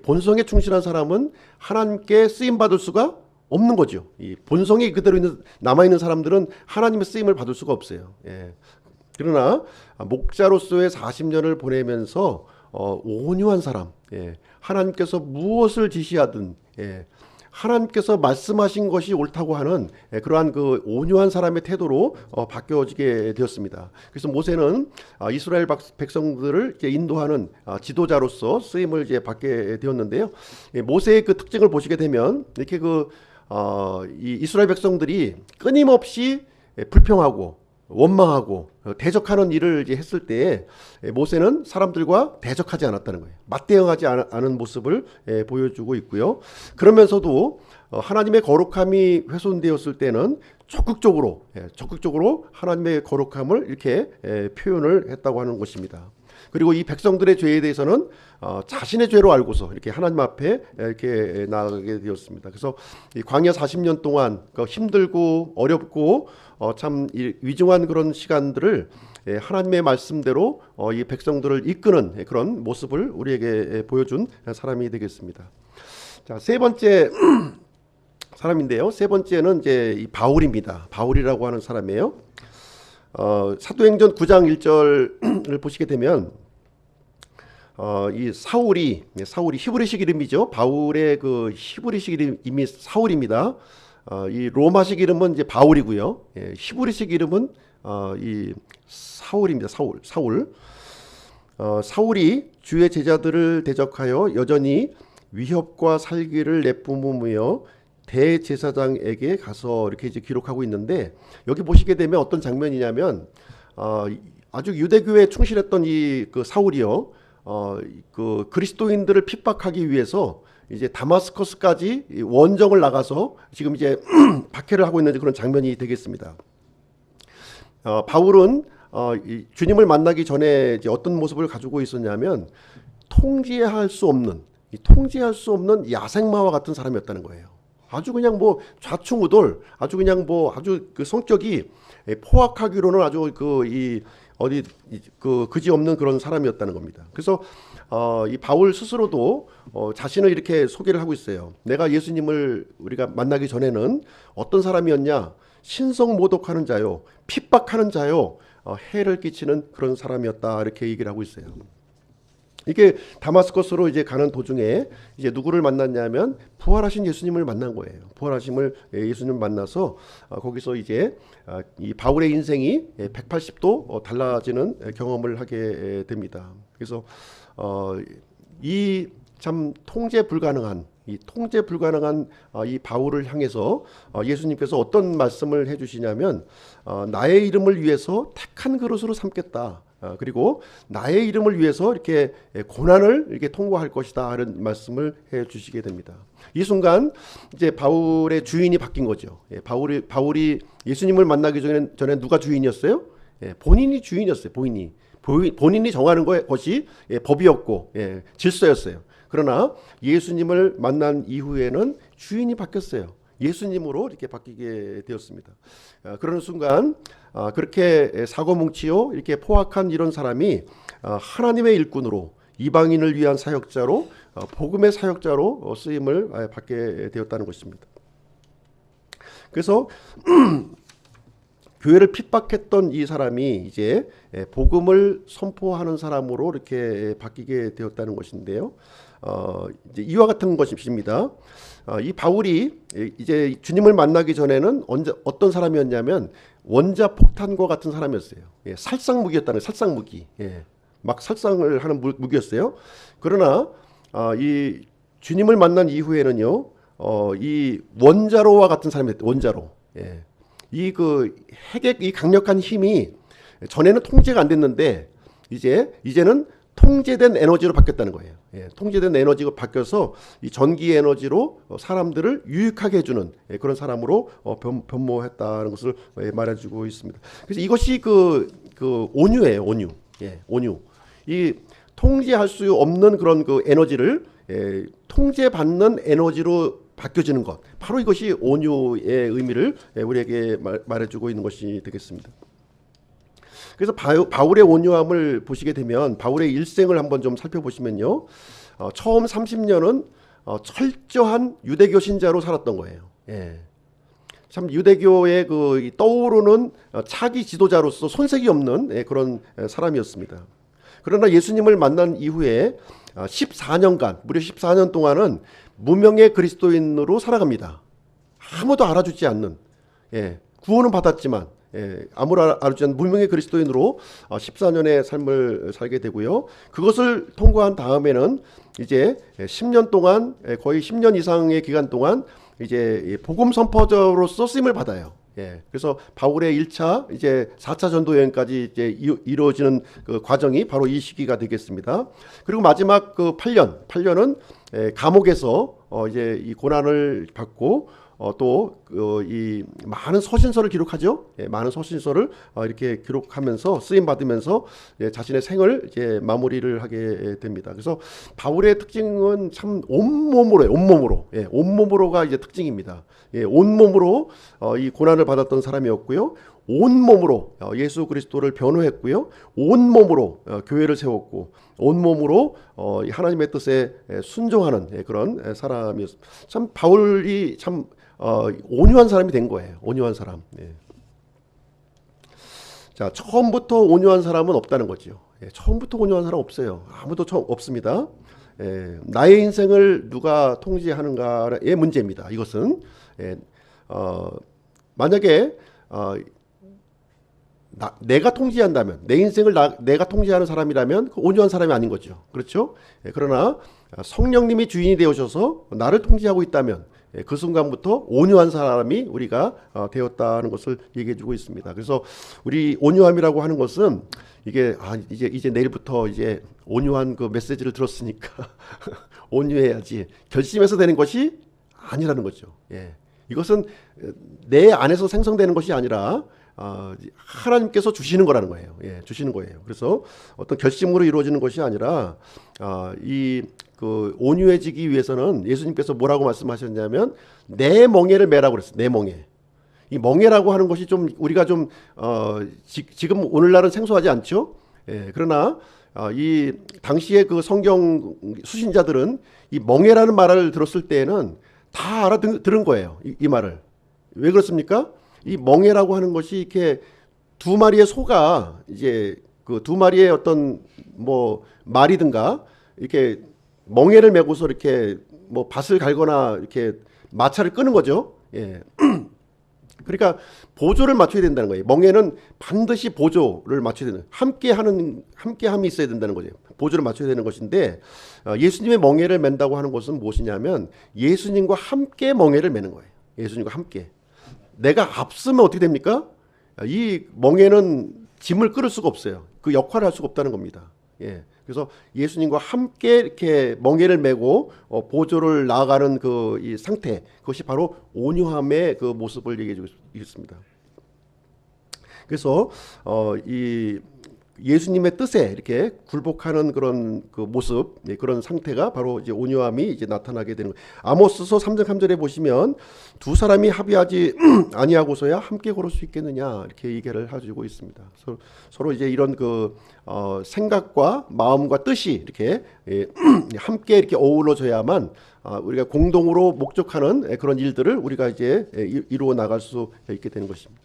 본성에 충실한 사람은 하나님께 쓰임 받을 수가 없는 거죠. 이 본성이 그대로 남아있는 사람들은 하나님의 쓰임을 받을 수가 없어요. 그러나 목자로서의 40년을 보내면서 온유한 사람, 하나님께서 무엇을 지시하든 하나님께서 말씀하신 것이 옳다고 하는 그러한 온유한 사람의 태도로 바뀌어지게 되었습니다. 그래서 모세는 이스라엘 백성들을 이제 인도하는 지도자로서 쓰임을 이제 받게 되었는데요. 모세의 그 특징을 보시게 되면 이렇게 이 이스라엘 백성들이 끊임없이 불평하고 원망하고 대적하는 일을 이제 했을 때 모세는 사람들과 대적하지 않았다는 거예요. 맞대응하지 않은 모습을 보여주고 있고요. 그러면서도 하나님의 거룩함이 훼손되었을 때는 적극적으로 하나님의 거룩함을 이렇게 표현을 했다고 하는 것입니다. 그리고 이 백성들의 죄에 대해서는 자신의 죄로 알고서 이렇게 하나님 앞에 이렇게 나아가게 되었습니다. 그래서 이 광야 40년 동안 힘들고 어렵고 참 위중한 그런 시간들을 하나님의 말씀대로 이 백성들을 이끄는 그런 모습을 우리에게 보여준 사람이 되겠습니다. 자, 세 번째 사람인데요. 세 번째는 이제 이 바울입니다. 바울이라고 하는 사람이에요. 사도행전 9장 1절을 보시게 되면 이 사울이 히브리식 이름이죠. 바울의 그 히브리식 이름이 사울입니다. 이 로마식 이름은 이제 바울이고요. 히브리식 이름은 이 사울입니다. 사울이 주의 제자들을 대적하여 여전히 위협과 살기를 내뿜으며 대제사장에게 가서 이렇게 이제 기록하고 있는데, 여기 보시게 되면 어떤 장면이냐면 아주 유대교에 충실했던 이 그 사울이요, 그 그리스도인들을 핍박하기 위해서 이제 다마스커스까지 원정을 나가서 지금 이제 박해를 하고 있는 그런 장면이 되겠습니다. 바울은 주님을 만나기 전에 이제 어떤 모습을 가지고 있었냐면 통제할 수 없는 야생마와 같은 사람이었다는 거예요. 아주 그냥 뭐 좌충우돌, 아주 그냥 뭐 아주 그 성격이 포악하기로는 아주 그지 없는 그런 사람이었다는 겁니다. 그래서 이 바울 스스로도 자신을 이렇게 소개를 하고 있어요. 내가 예수님을 우리가 만나기 전에는 어떤 사람이었냐? 신성모독하는 자요, 핍박하는 자요, 해를 끼치는 그런 사람이었다, 이렇게 얘기를 하고 있어요. 이게 다마스커스로 이제 가는 도중에 이제 누구를 만났냐면 부활하신 예수님을 만난 거예요. 부활하심을 예수님 만나서 거기서 이제 이 바울의 인생이 180도 달라지는 경험을 하게 됩니다. 그래서 이 참 통제 불가능한 이 바울을 향해서 예수님께서 어떤 말씀을 해주시냐면 나의 이름을 위해서 택한 그릇으로 삼겠다. 그리고 나의 이름을 위해서 이렇게 고난을 이렇게 통과할 것이다 하는 말씀을 해주시게 됩니다. 이 순간 이제 바울의 주인이 바뀐 거죠. 바울이 예수님을 만나기 전에 누가 주인이었어요? 본인이 주인이었어요. 본인이 정하는 것이 법이었고 질서였어요. 그러나 예수님을 만난 이후에는 주인이 바뀌었어요. 예수님으로 이렇게 바뀌게 되었습니다. 그러는 순간 그렇게 사고뭉치요 이렇게 포악한 이런 사람이 하나님의 일꾼으로, 이방인을 위한 사역자로, 복음의 사역자로 쓰임을 받게 되었다는 것입니다. 그래서 교회를 핍박했던 이 사람이 이제 복음을 선포하는 사람으로 이렇게 바뀌게 되었다는 것인데요. 이제 이와 같은 것입니다. 이 바울이 이제 주님을 만나기 전에는 어떤 사람이었냐면 원자폭탄과 같은 사람이었어요. 살상무기였다는, 살상무기. 막 살상을 하는 무기였어요. 그러나 이 주님을 만난 이후에는요, 이 원자로와 같은 사람이었대요. 원자로. 핵의 강력한 힘이 전에는 통제가 안 됐는데 이제는 통제된 에너지로 바뀌었다는 거예요. 통제된 에너지가 바뀌어서 이 전기 에너지로 사람들을 유익하게 해주는 그런 사람으로 변모했다는 것을 말해주고 있습니다. 그래서 이것이 그 온유예요, 온유. 온유. 이 통제할 수 없는 그런 그 에너지를 통제받는 에너지로 바뀌어지는 것, 바로 이것이 온유의 의미를 우리에게 말해주고 있는 것이 되겠습니다. 그래서 바울의 온유함을 보시게 되면 바울의 일생을 한번 좀 살펴보시면요, 처음 30년은 철저한 유대교 신자로 살았던 거예요. 참 유대교의 그 떠오르는 차기 지도자로서 손색이 없는 그런 사람이었습니다. 그러나 예수님을 만난 이후에 14년간, 무려 14년 동안은 무명의 그리스도인으로 살아갑니다. 아무도 알아주지 않는, 구원은 받았지만 아무도 알아주지 않는 무명의 그리스도인으로 14년의 삶을 살게 되고요. 그것을 통과한 다음에는 이제 10년 동안, 거의 10년 이상의 기간 동안 이제 복음 선포자로서 쓰임을 받아요. 예. 그래서 바울의 1차 이제 4차 전도 여행까지 이제 이루어지는 그 과정이 바로 이 시기가 되겠습니다. 그리고 마지막 그 8년은 감옥에서 이제 이 고난을 받고 또 이 많은 서신서를 기록하죠. 예, 많은 서신서를 이렇게 기록하면서 쓰임 받으면서 자신의 생을 이제 마무리를 하게 됩니다. 그래서 바울의 특징은 참 온몸으로예요. 온몸으로. 예, 온몸으로가 이제 특징입니다. 예, 온몸으로 이 고난을 받았던 사람이었고요. 온몸으로 예수 그리스도를 변호했고요. 온몸으로 교회를 세웠고 온몸으로 하나님의 뜻에 순종하는 그런 사람이었습니다. 참 바울이 참 온유한 사람이 된 거예요. 온유한 사람. 예. 자, 처음부터 온유한 사람은 없다는 거죠. 예, 처음부터 온유한 사람 없어요. 아무도 없습니다. 예, 나의 인생을 누가 통제하는가의 문제입니다. 이것은 만약에 내가 통제한다면, 내 인생을 내가 통제하는 사람이라면 그 온유한 사람이 아닌 거죠. 그렇죠? 예, 그러나 성령님이 주인이 되어셔서 나를 통제하고 있다면 그 순간부터 온유한 사람이 우리가 되었다는 것을 얘기해주고 있습니다. 그래서 우리 온유함이라고 하는 것은 이게 이제 내일부터 이제 온유한 그 메시지를 들었으니까 온유해야지 결심해서 되는 것이 아니라는 거죠. 예. 이것은 내 안에서 생성되는 것이 아니라 하나님께서 주시는 거라는 거예요. 예, 주시는 거예요. 그래서 어떤 결심으로 이루어지는 것이 아니라 그 온유해지기 위해서는 예수님께서 뭐라고 말씀하셨냐면 내 멍에를 매라고 그랬어요. 내 멍에. 이 멍에라고 하는 것이 좀 우리가 좀 지금 오늘날은 생소하지 않죠. 예, 그러나 이 당시에 그 성경 수신자들은 이 멍에라는 말을 들었을 때에는 다 알아들은 거예요. 이 말을. 왜 그렇습니까? 이 멍에라고 하는 것이 이렇게 두 마리의 소가 이제 그 두 마리의 어떤 뭐 말이든가 이렇게 멍에를 메고서 이렇게 뭐 밭을 갈거나 이렇게 마차를 끄는 거죠. 예. 그러니까 보조를 맞춰야 된다는 거예요. 멍에는 반드시 보조를 맞춰야 되는, 함께함이 있어야 된다는 거죠. 보조를 맞춰야 되는 것인데 예수님의 멍에를 맨다고 하는 것은 무엇이냐면 예수님과 함께 멍에를 매는 거예요. 예수님과 함께. 내가 앞서면 어떻게 됩니까? 이 멍에는 짐을 끌을 수가 없어요. 그 역할을 할 수가 없다는 겁니다. 예. 그래서 예수님과 함께 이렇게 멍에를 메고 보조를 나아가는 그 이 상태, 그것이 바로 온유함의 그 모습을 얘기해 주고 있습니다. 그래서 이 예수님의 뜻에 이렇게 굴복하는 그런 그 모습, 그런 상태가 바로 이제 온유함이 이제 나타나게 되는 거예요. 아모스서 3장 3절에 보시면 두 사람이 합의하지 아니하고서야 함께 걸을 수 있겠느냐 이렇게 얘기를 해주고 있습니다. 서로 이제 이런 그 생각과 마음과 뜻이 이렇게 함께 이렇게 어우러져야만 우리가 공동으로 목적하는 그런 일들을 우리가 이제 이루어 나갈 수 있게 되는 것입니다.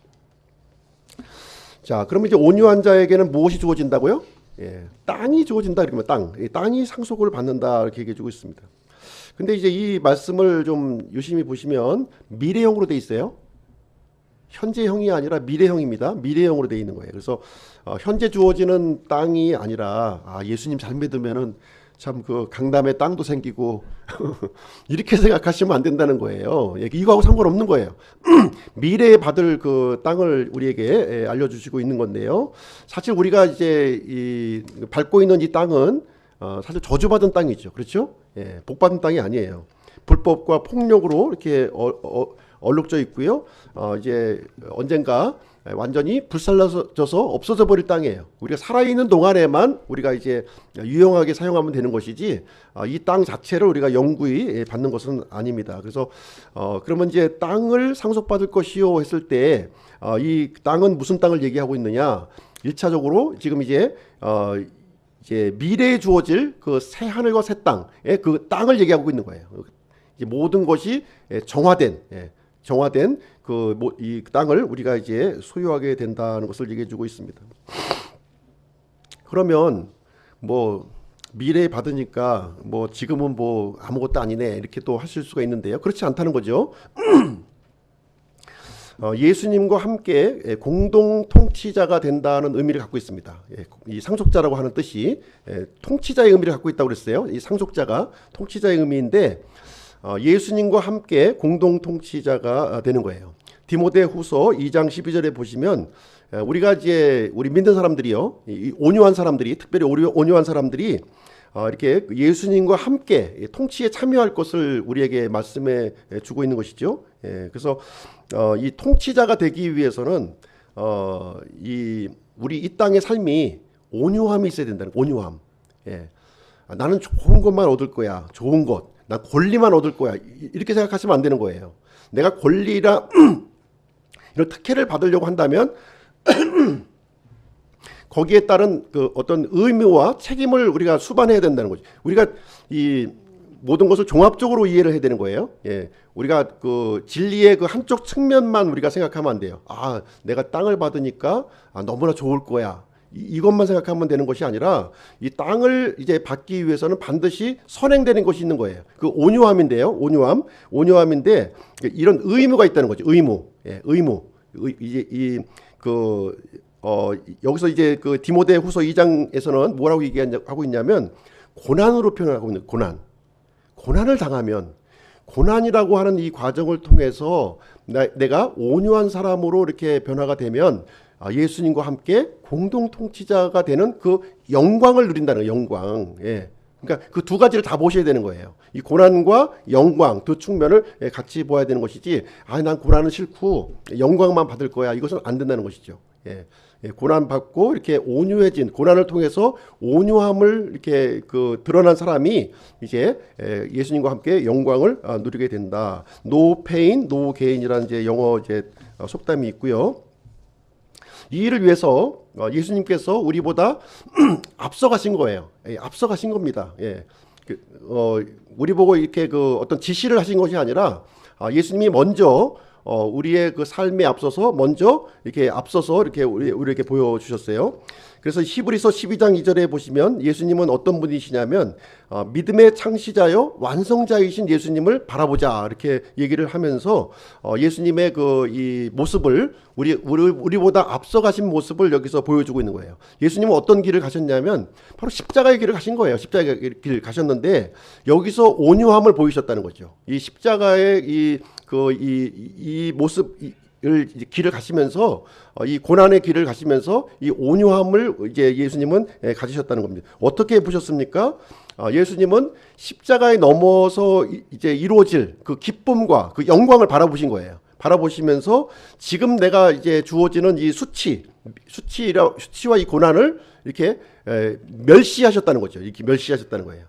자, 그러면 이제 온유한 자에게는 무엇이 주어진다고요? 예, 땅이 주어진다. 이러면 땅이 상속을 받는다 이렇게 얘기해 주고 있습니다. 근데 이제 이 말씀을 좀 유심히 보시면 미래형으로 돼 있어요. 현재형이 아니라 미래형입니다. 미래형으로 돼 있는 거예요. 그래서 현재 주어지는 땅이 아니라 예수님 잘 믿으면은 참 그 강남에 땅도 생기고 이렇게 생각하시면 안 된다는 거예요. 이거하고 상관없는 거예요. 미래에 받을 그 땅을 우리에게 알려주시고 있는 건데요. 사실 우리가 이제 밟고 있는 이 땅은 사실 저주받은 땅이죠. 그렇죠? 예, 복받은 땅이 아니에요. 불법과 폭력으로 이렇게 얼룩져 있고요. 이제 언젠가 완전히 불살라져서 없어져 버릴 땅이에요. 우리가 살아있는 동안에만 우리가 이제 유용하게 사용하면 되는 것이지 이 땅 자체를 우리가 영구히 받는 것은 아닙니다. 그래서 그러면 이제 땅을 상속받을 것이요 했을 때 이 땅은 무슨 땅을 얘기하고 있느냐? 1차적으로 지금 이제 미래에 주어질 그 새 하늘과 새 땅의 그 땅을 얘기하고 있는 거예요. 이제 모든 것이 정화된 이 땅을 우리가 이제 소유하게 된다는 것을 얘기해 주고 있습니다. 그러면 뭐 미래에 받으니까 뭐 지금은 뭐 아무것도 아니네 이렇게 또 하실 수가 있는데요. 그렇지 않다는 거죠. 예수님과 함께 공동 통치자가 된다는 의미를 갖고 있습니다. 이 상속자라고 하는 뜻이 통치자의 의미를 갖고 있다고 그랬어요. 이 상속자가 통치자의 의미인데 예수님과 함께 공동 통치자가 되는 거예요. 디모데후서 2장 12절에 보시면 우리가 이제 우리 믿는 사람들이요, 이 온유한 사람들이, 특별히 온유한 사람들이 이렇게 예수님과 함께 통치에 참여할 것을 우리에게 말씀해 주고 있는 것이죠. 그래서 이 통치자가 되기 위해서는 우리 이 땅의 삶이 온유함이 있어야 된다는, 온유함. 나는 좋은 것만 얻을 거야. 좋은 것. 난 권리만 얻을 거야. 이렇게 생각하시면 안 되는 거예요. 내가 권리라 이런 특혜를 받으려고 한다면 거기에 따른 그 어떤 의무와 책임을 우리가 수반해야 된다는 거죠. 우리가 이 모든 것을 종합적으로 이해를 해야 되는 거예요. 우리가 그 진리의 그 한쪽 측면만 우리가 생각하면 안 돼요. 내가 땅을 받으니까 너무나 좋을 거야. 이것만 생각하면 되는 것이 아니라 이 땅을 이제 받기 위해서는 반드시 선행되는 것이 있는 거예요. 그 온유함인데요. 온유함인데 이런 의무가 있다는 거죠. 의무. 여기서 이제 그 디모데후서 2장에서는 뭐라고 얘기하고 있냐면 고난으로 표현하고 있는, 고난을 당하면, 고난이라고 하는 이 과정을 통해서 내가 온유한 사람으로 이렇게 변화가 되면 예수님과 함께 공동 통치자가 되는 그 영광을 누린다는 거예요. 영광. 그러니까 그 두 가지를 다 보셔야 되는 거예요. 이 고난과 영광 두 측면을 같이 보아야 되는 것이지, 난 고난은 싫고 영광만 받을 거야, 이것은 안 된다는 것이죠. 고난 받고 이렇게 온유해진, 고난을 통해서 온유함을 이렇게 그 드러난 사람이 이제 예수님과 함께 영광을 누리게 된다. No pain, no gain이라는 이제 영어 이제 속담이 있고요. 이 일을 위해서 예수님께서 우리보다 앞서가신 거예요. 앞서가신 겁니다. 우리 보고 이렇게 그 어떤 지시를 하신 것이 아니라 예수님이 먼저 우리의 그 삶에 앞서서 먼저 이렇게 앞서서 이렇게 우리에게 보여주셨어요. 그래서 히브리서 12장 2절에 보시면 예수님은 어떤 분이시냐면 믿음의 창시자요 완성자이신 예수님을 바라보자, 이렇게 얘기를 하면서 예수님의 그 이 모습을 우리보다 앞서가신 모습을 여기서 보여주고 있는 거예요. 예수님은 어떤 길을 가셨냐면 바로 십자가의 길을 가신 거예요. 십자가의 길을 가셨는데 여기서 온유함을 보이셨다는 거죠. 이 십자가의 이 모습, 길을 가시면서 이 고난의 길을 가시면서 이 온유함을 이제 예수님은 가지셨다는 겁니다. 어떻게 보셨습니까? 예수님은 십자가에 넘어서 이제 이루어질 그 기쁨과 그 영광을 바라보신 거예요. 바라보시면서 지금 내가 이제 주어지는 이 수치와 이 고난을 이렇게 멸시하셨다는 거죠. 이렇게 멸시하셨다는 거예요.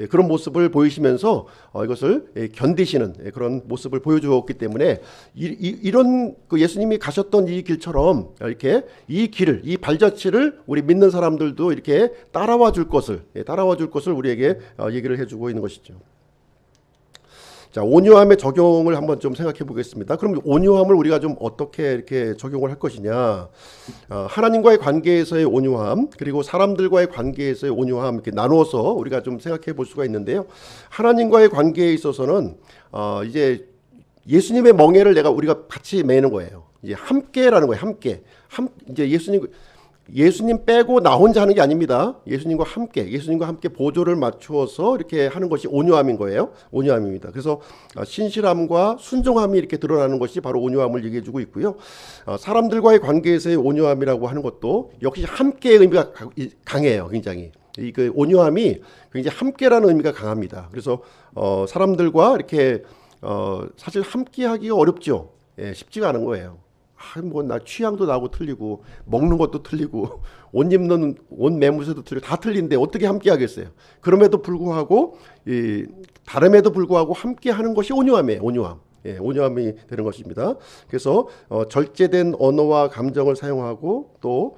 그런 모습을 보이시면서 이것을 견디시는 그런 모습을 보여주었기 때문에 이런 그 예수님이 가셨던 이 길처럼 이렇게 이 길을, 이 발자취를 우리 믿는 사람들도 이렇게 따라와 줄 것을 우리에게 얘기를 해주고 있는 것이죠. 자, 온유함의 적용을 한번 좀 생각해 보겠습니다. 그럼 온유함을 우리가 좀 어떻게 이렇게 적용을 할 것이냐? 하나님과의 관계에서의 온유함, 그리고 사람들과의 관계에서의 온유함, 이렇게 나누어서 우리가 좀 생각해 볼 수가 있는데요. 하나님과의 관계에 있어서는 이제 예수님의 멍에를 우리가 같이 매는 거예요. 이제 함께라는 거예요. 이제 예수님 빼고 나 혼자 하는 게 아닙니다. 예수님과 함께 보조를 맞추어서 이렇게 하는 것이 온유함인 거예요. 온유함입니다. 그래서 신실함과 순종함이 이렇게 드러나는 것이 바로 온유함을 얘기해 주고 있고요. 사람들과의 관계에서의 온유함이라고 하는 것도 역시 함께의 의미가 강해요. 굉장히. 그 온유함이 굉장히 함께라는 의미가 강합니다. 그래서 사람들과 이렇게 사실 함께하기가 어렵죠. 쉽지가 않은 거예요. 나 취향도 나고 틀리고, 먹는 것도 틀리고, 옷 입는 옷 매무새도 틀리고, 다 틀린데 어떻게 함께 하겠어요? 그럼에도 불구하고, 다름에도 불구하고 함께 하는 것이 온유함이에요. 온유함이 되는 것입니다. 그래서 절제된 언어와 감정을 사용하고, 또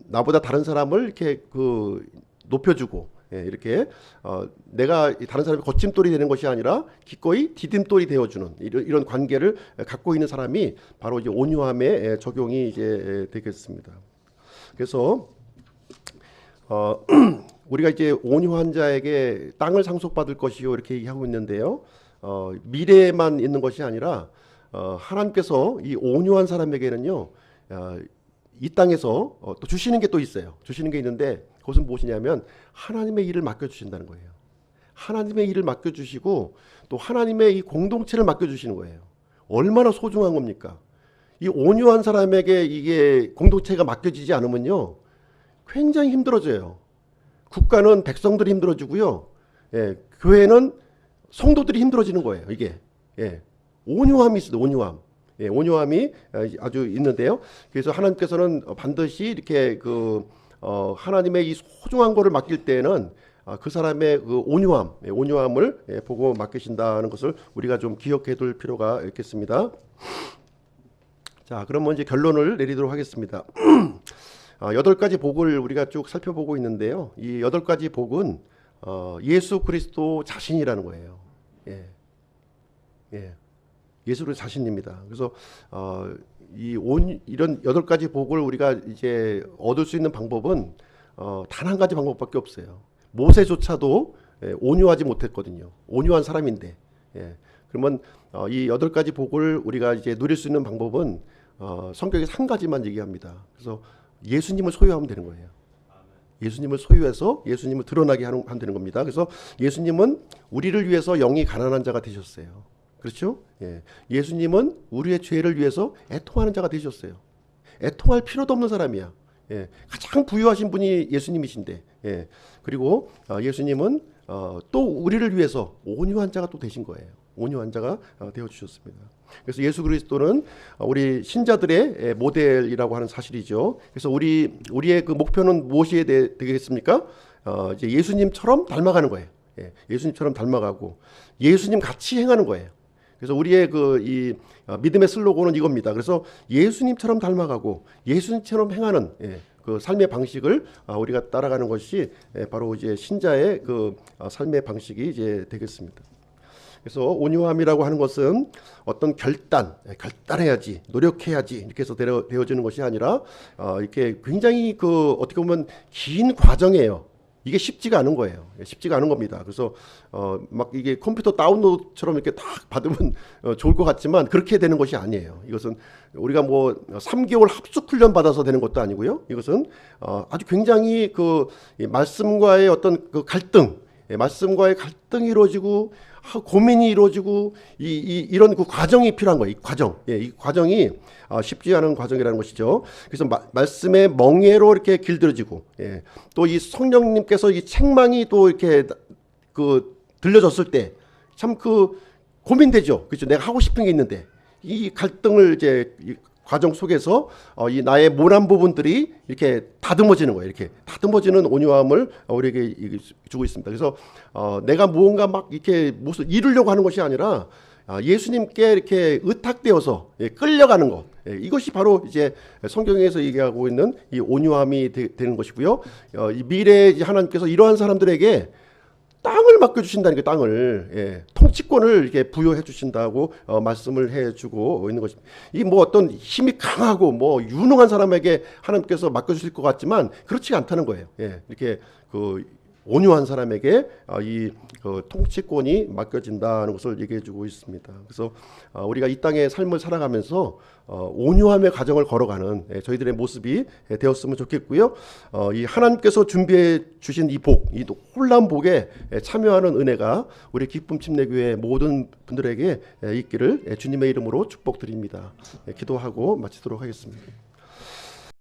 나보다 다른 사람을 이렇게 높여주고, 이렇게 내가 다른 사람이 거침돌이 되는 것이 아니라 기꺼이 디딤돌이 되어주는 이런 관계를 갖고 있는 사람이 바로 이제 온유함의 적용이 이제 되겠습니다. 그래서 우리가 이제 온유한 자에게 땅을 상속받을 것이요, 이렇게 얘기하고 있는데요. 미래에만 있는 것이 아니라 하나님께서 이 온유한 사람에게는요, 이 땅에서 또 주시는 게 또 있어요. 주시는 게 있는데 그것은 무엇이냐면 하나님의 일을 맡겨주신다는 거예요. 하나님의 일을 맡겨주시고 또 하나님의 이 공동체를 맡겨주시는 거예요. 얼마나 소중한 겁니까? 이 온유한 사람에게 이게 공동체가 맡겨지지 않으면요, 굉장히 힘들어져요. 국가는 백성들이 힘들어지고요, 예, 교회는 성도들이 힘들어지는 거예요. 이게 예, 온유함이 있어요. 온유함. 예, 온유함이 아주 있는데요. 그래서 하나님께서는 반드시 이렇게 하나님의 이 소중한 거를 맡길 때는 그 사람의 그 온유함, 온유함을 보고 맡기신다는 것을 우리가 좀 기억해 둘 필요가 있겠습니다. 자, 그러면 이제 결론을 내리도록 하겠습니다. 8가지 복을 우리가 쭉 살펴보고 있는데요. 이 8가지 복은 예수 그리스도 자신이라는 거예요. 예. 예. 예수 그리스도 자신입니다. 그래서 이런 8가지 복을 우리가 이제 얻을 수 있는 방법은 단 한 가지 방법밖에 없어요. 모세조차도 온유하지 못했거든요. 온유한 사람인데. 예. 그러면 이 8가지 복을 우리가 이제 누릴 수 있는 방법은 성경에서 한 가지만 얘기합니다. 그래서 예수님을 소유하면 되는 거예요. 예수님을 소유해서 예수님을 드러나게 하면 되는 겁니다. 그래서 예수님은 우리를 위해서 영이 가난한 자가 되셨어요. 그렇죠? 예. 예수님은 우리의 죄를 위해서 애통하는 자가 되셨어요. 애통할 필요도 없는 사람이야. 예. 가장 부유하신 분이 예수님이신데, 예. 그리고 예수님은 또 우리를 위해서 온유한 자가 또 되신 거예요. 온유한 자가 되어 주셨습니다. 그래서 예수 그리스도는 우리 신자들의 모델이라고 하는 사실이죠. 그래서 우리의 그 목표는 무엇이 되겠습니까? 이제 예수님처럼 닮아가는 거예요. 예. 예수님처럼 닮아가고 예수님 같이 행하는 거예요. 그래서 우리의 이 믿음의 슬로건은 이겁니다. 그래서 예수님처럼 닮아가고 예수님처럼 행하는 그 삶의 방식을 우리가 따라가는 것이 바로 이제 신자의 그 삶의 방식이 이제 되겠습니다. 그래서 온유함이라고 하는 것은 어떤 결단해야지, 노력해야지 이렇게 해서 되어지는 것이 아니라 이렇게 굉장히 어떻게 보면 긴 과정이에요. 이게 쉽지가 않은 거예요. 쉽지가 않은 겁니다. 그래서 막 이게 컴퓨터 다운로드처럼 이렇게 딱 받으면 좋을 것 같지만 그렇게 되는 것이 아니에요. 이것은 우리가 뭐 3개월 합숙 훈련 받아서 되는 것도 아니고요. 이것은 아주 굉장히 말씀과의 어떤 갈등, 말씀과의 갈등이 이루어지고 고민이 이루어지고 이런 그 과정이 필요한 거예요. 이 과정, 이 과정이 쉽지 않은 과정이라는 것이죠. 그래서 말씀의 멍에로 이렇게 길들여지고, 또 이 성령님께서 이 책망이 또 이렇게 들려졌을 때 참 고민되죠. 그렇죠. 내가 하고 싶은 게 있는데 이 갈등을 이제 과정 속에서 이 나의 모난 부분들이 이렇게 다듬어지는 거예요. 이렇게 다듬어지는 온유함을 우리에게 주고 있습니다. 그래서 내가 무언가 막 이렇게 무슨 이루려고 하는 것이 아니라 예수님께 이렇게 의탁되어서 끌려가는 것. 이것이 바로 이제 성경에서 얘기하고 있는 이 온유함이 되는 것이고요. 이 미래에 하나님께서 이러한 사람들에게 땅을 맡겨주신다는 게 땅을 통치권을 이렇게 부여해 주신다고 말씀을 해주고 있는 것입니다. 이 뭐 어떤 힘이 강하고 뭐 유능한 사람에게 하나님께서 맡겨주실 것 같지만 그렇지 않다는 거예요. 이렇게 온유한 사람에게 이 통치권이 맡겨진다는 것을 얘기해주고 있습니다. 그래서 우리가 이 땅의 삶을 살아가면서 온유함의 가정을 걸어가는 저희들의 모습이 되었으면 좋겠고요. 이 하나님께서 준비해 주신 이 놀라운 복에 참여하는 은혜가 우리 기쁨 침례교회 모든 분들에게 있기를 주님의 이름으로 축복드립니다. 기도하고 마치도록 하겠습니다.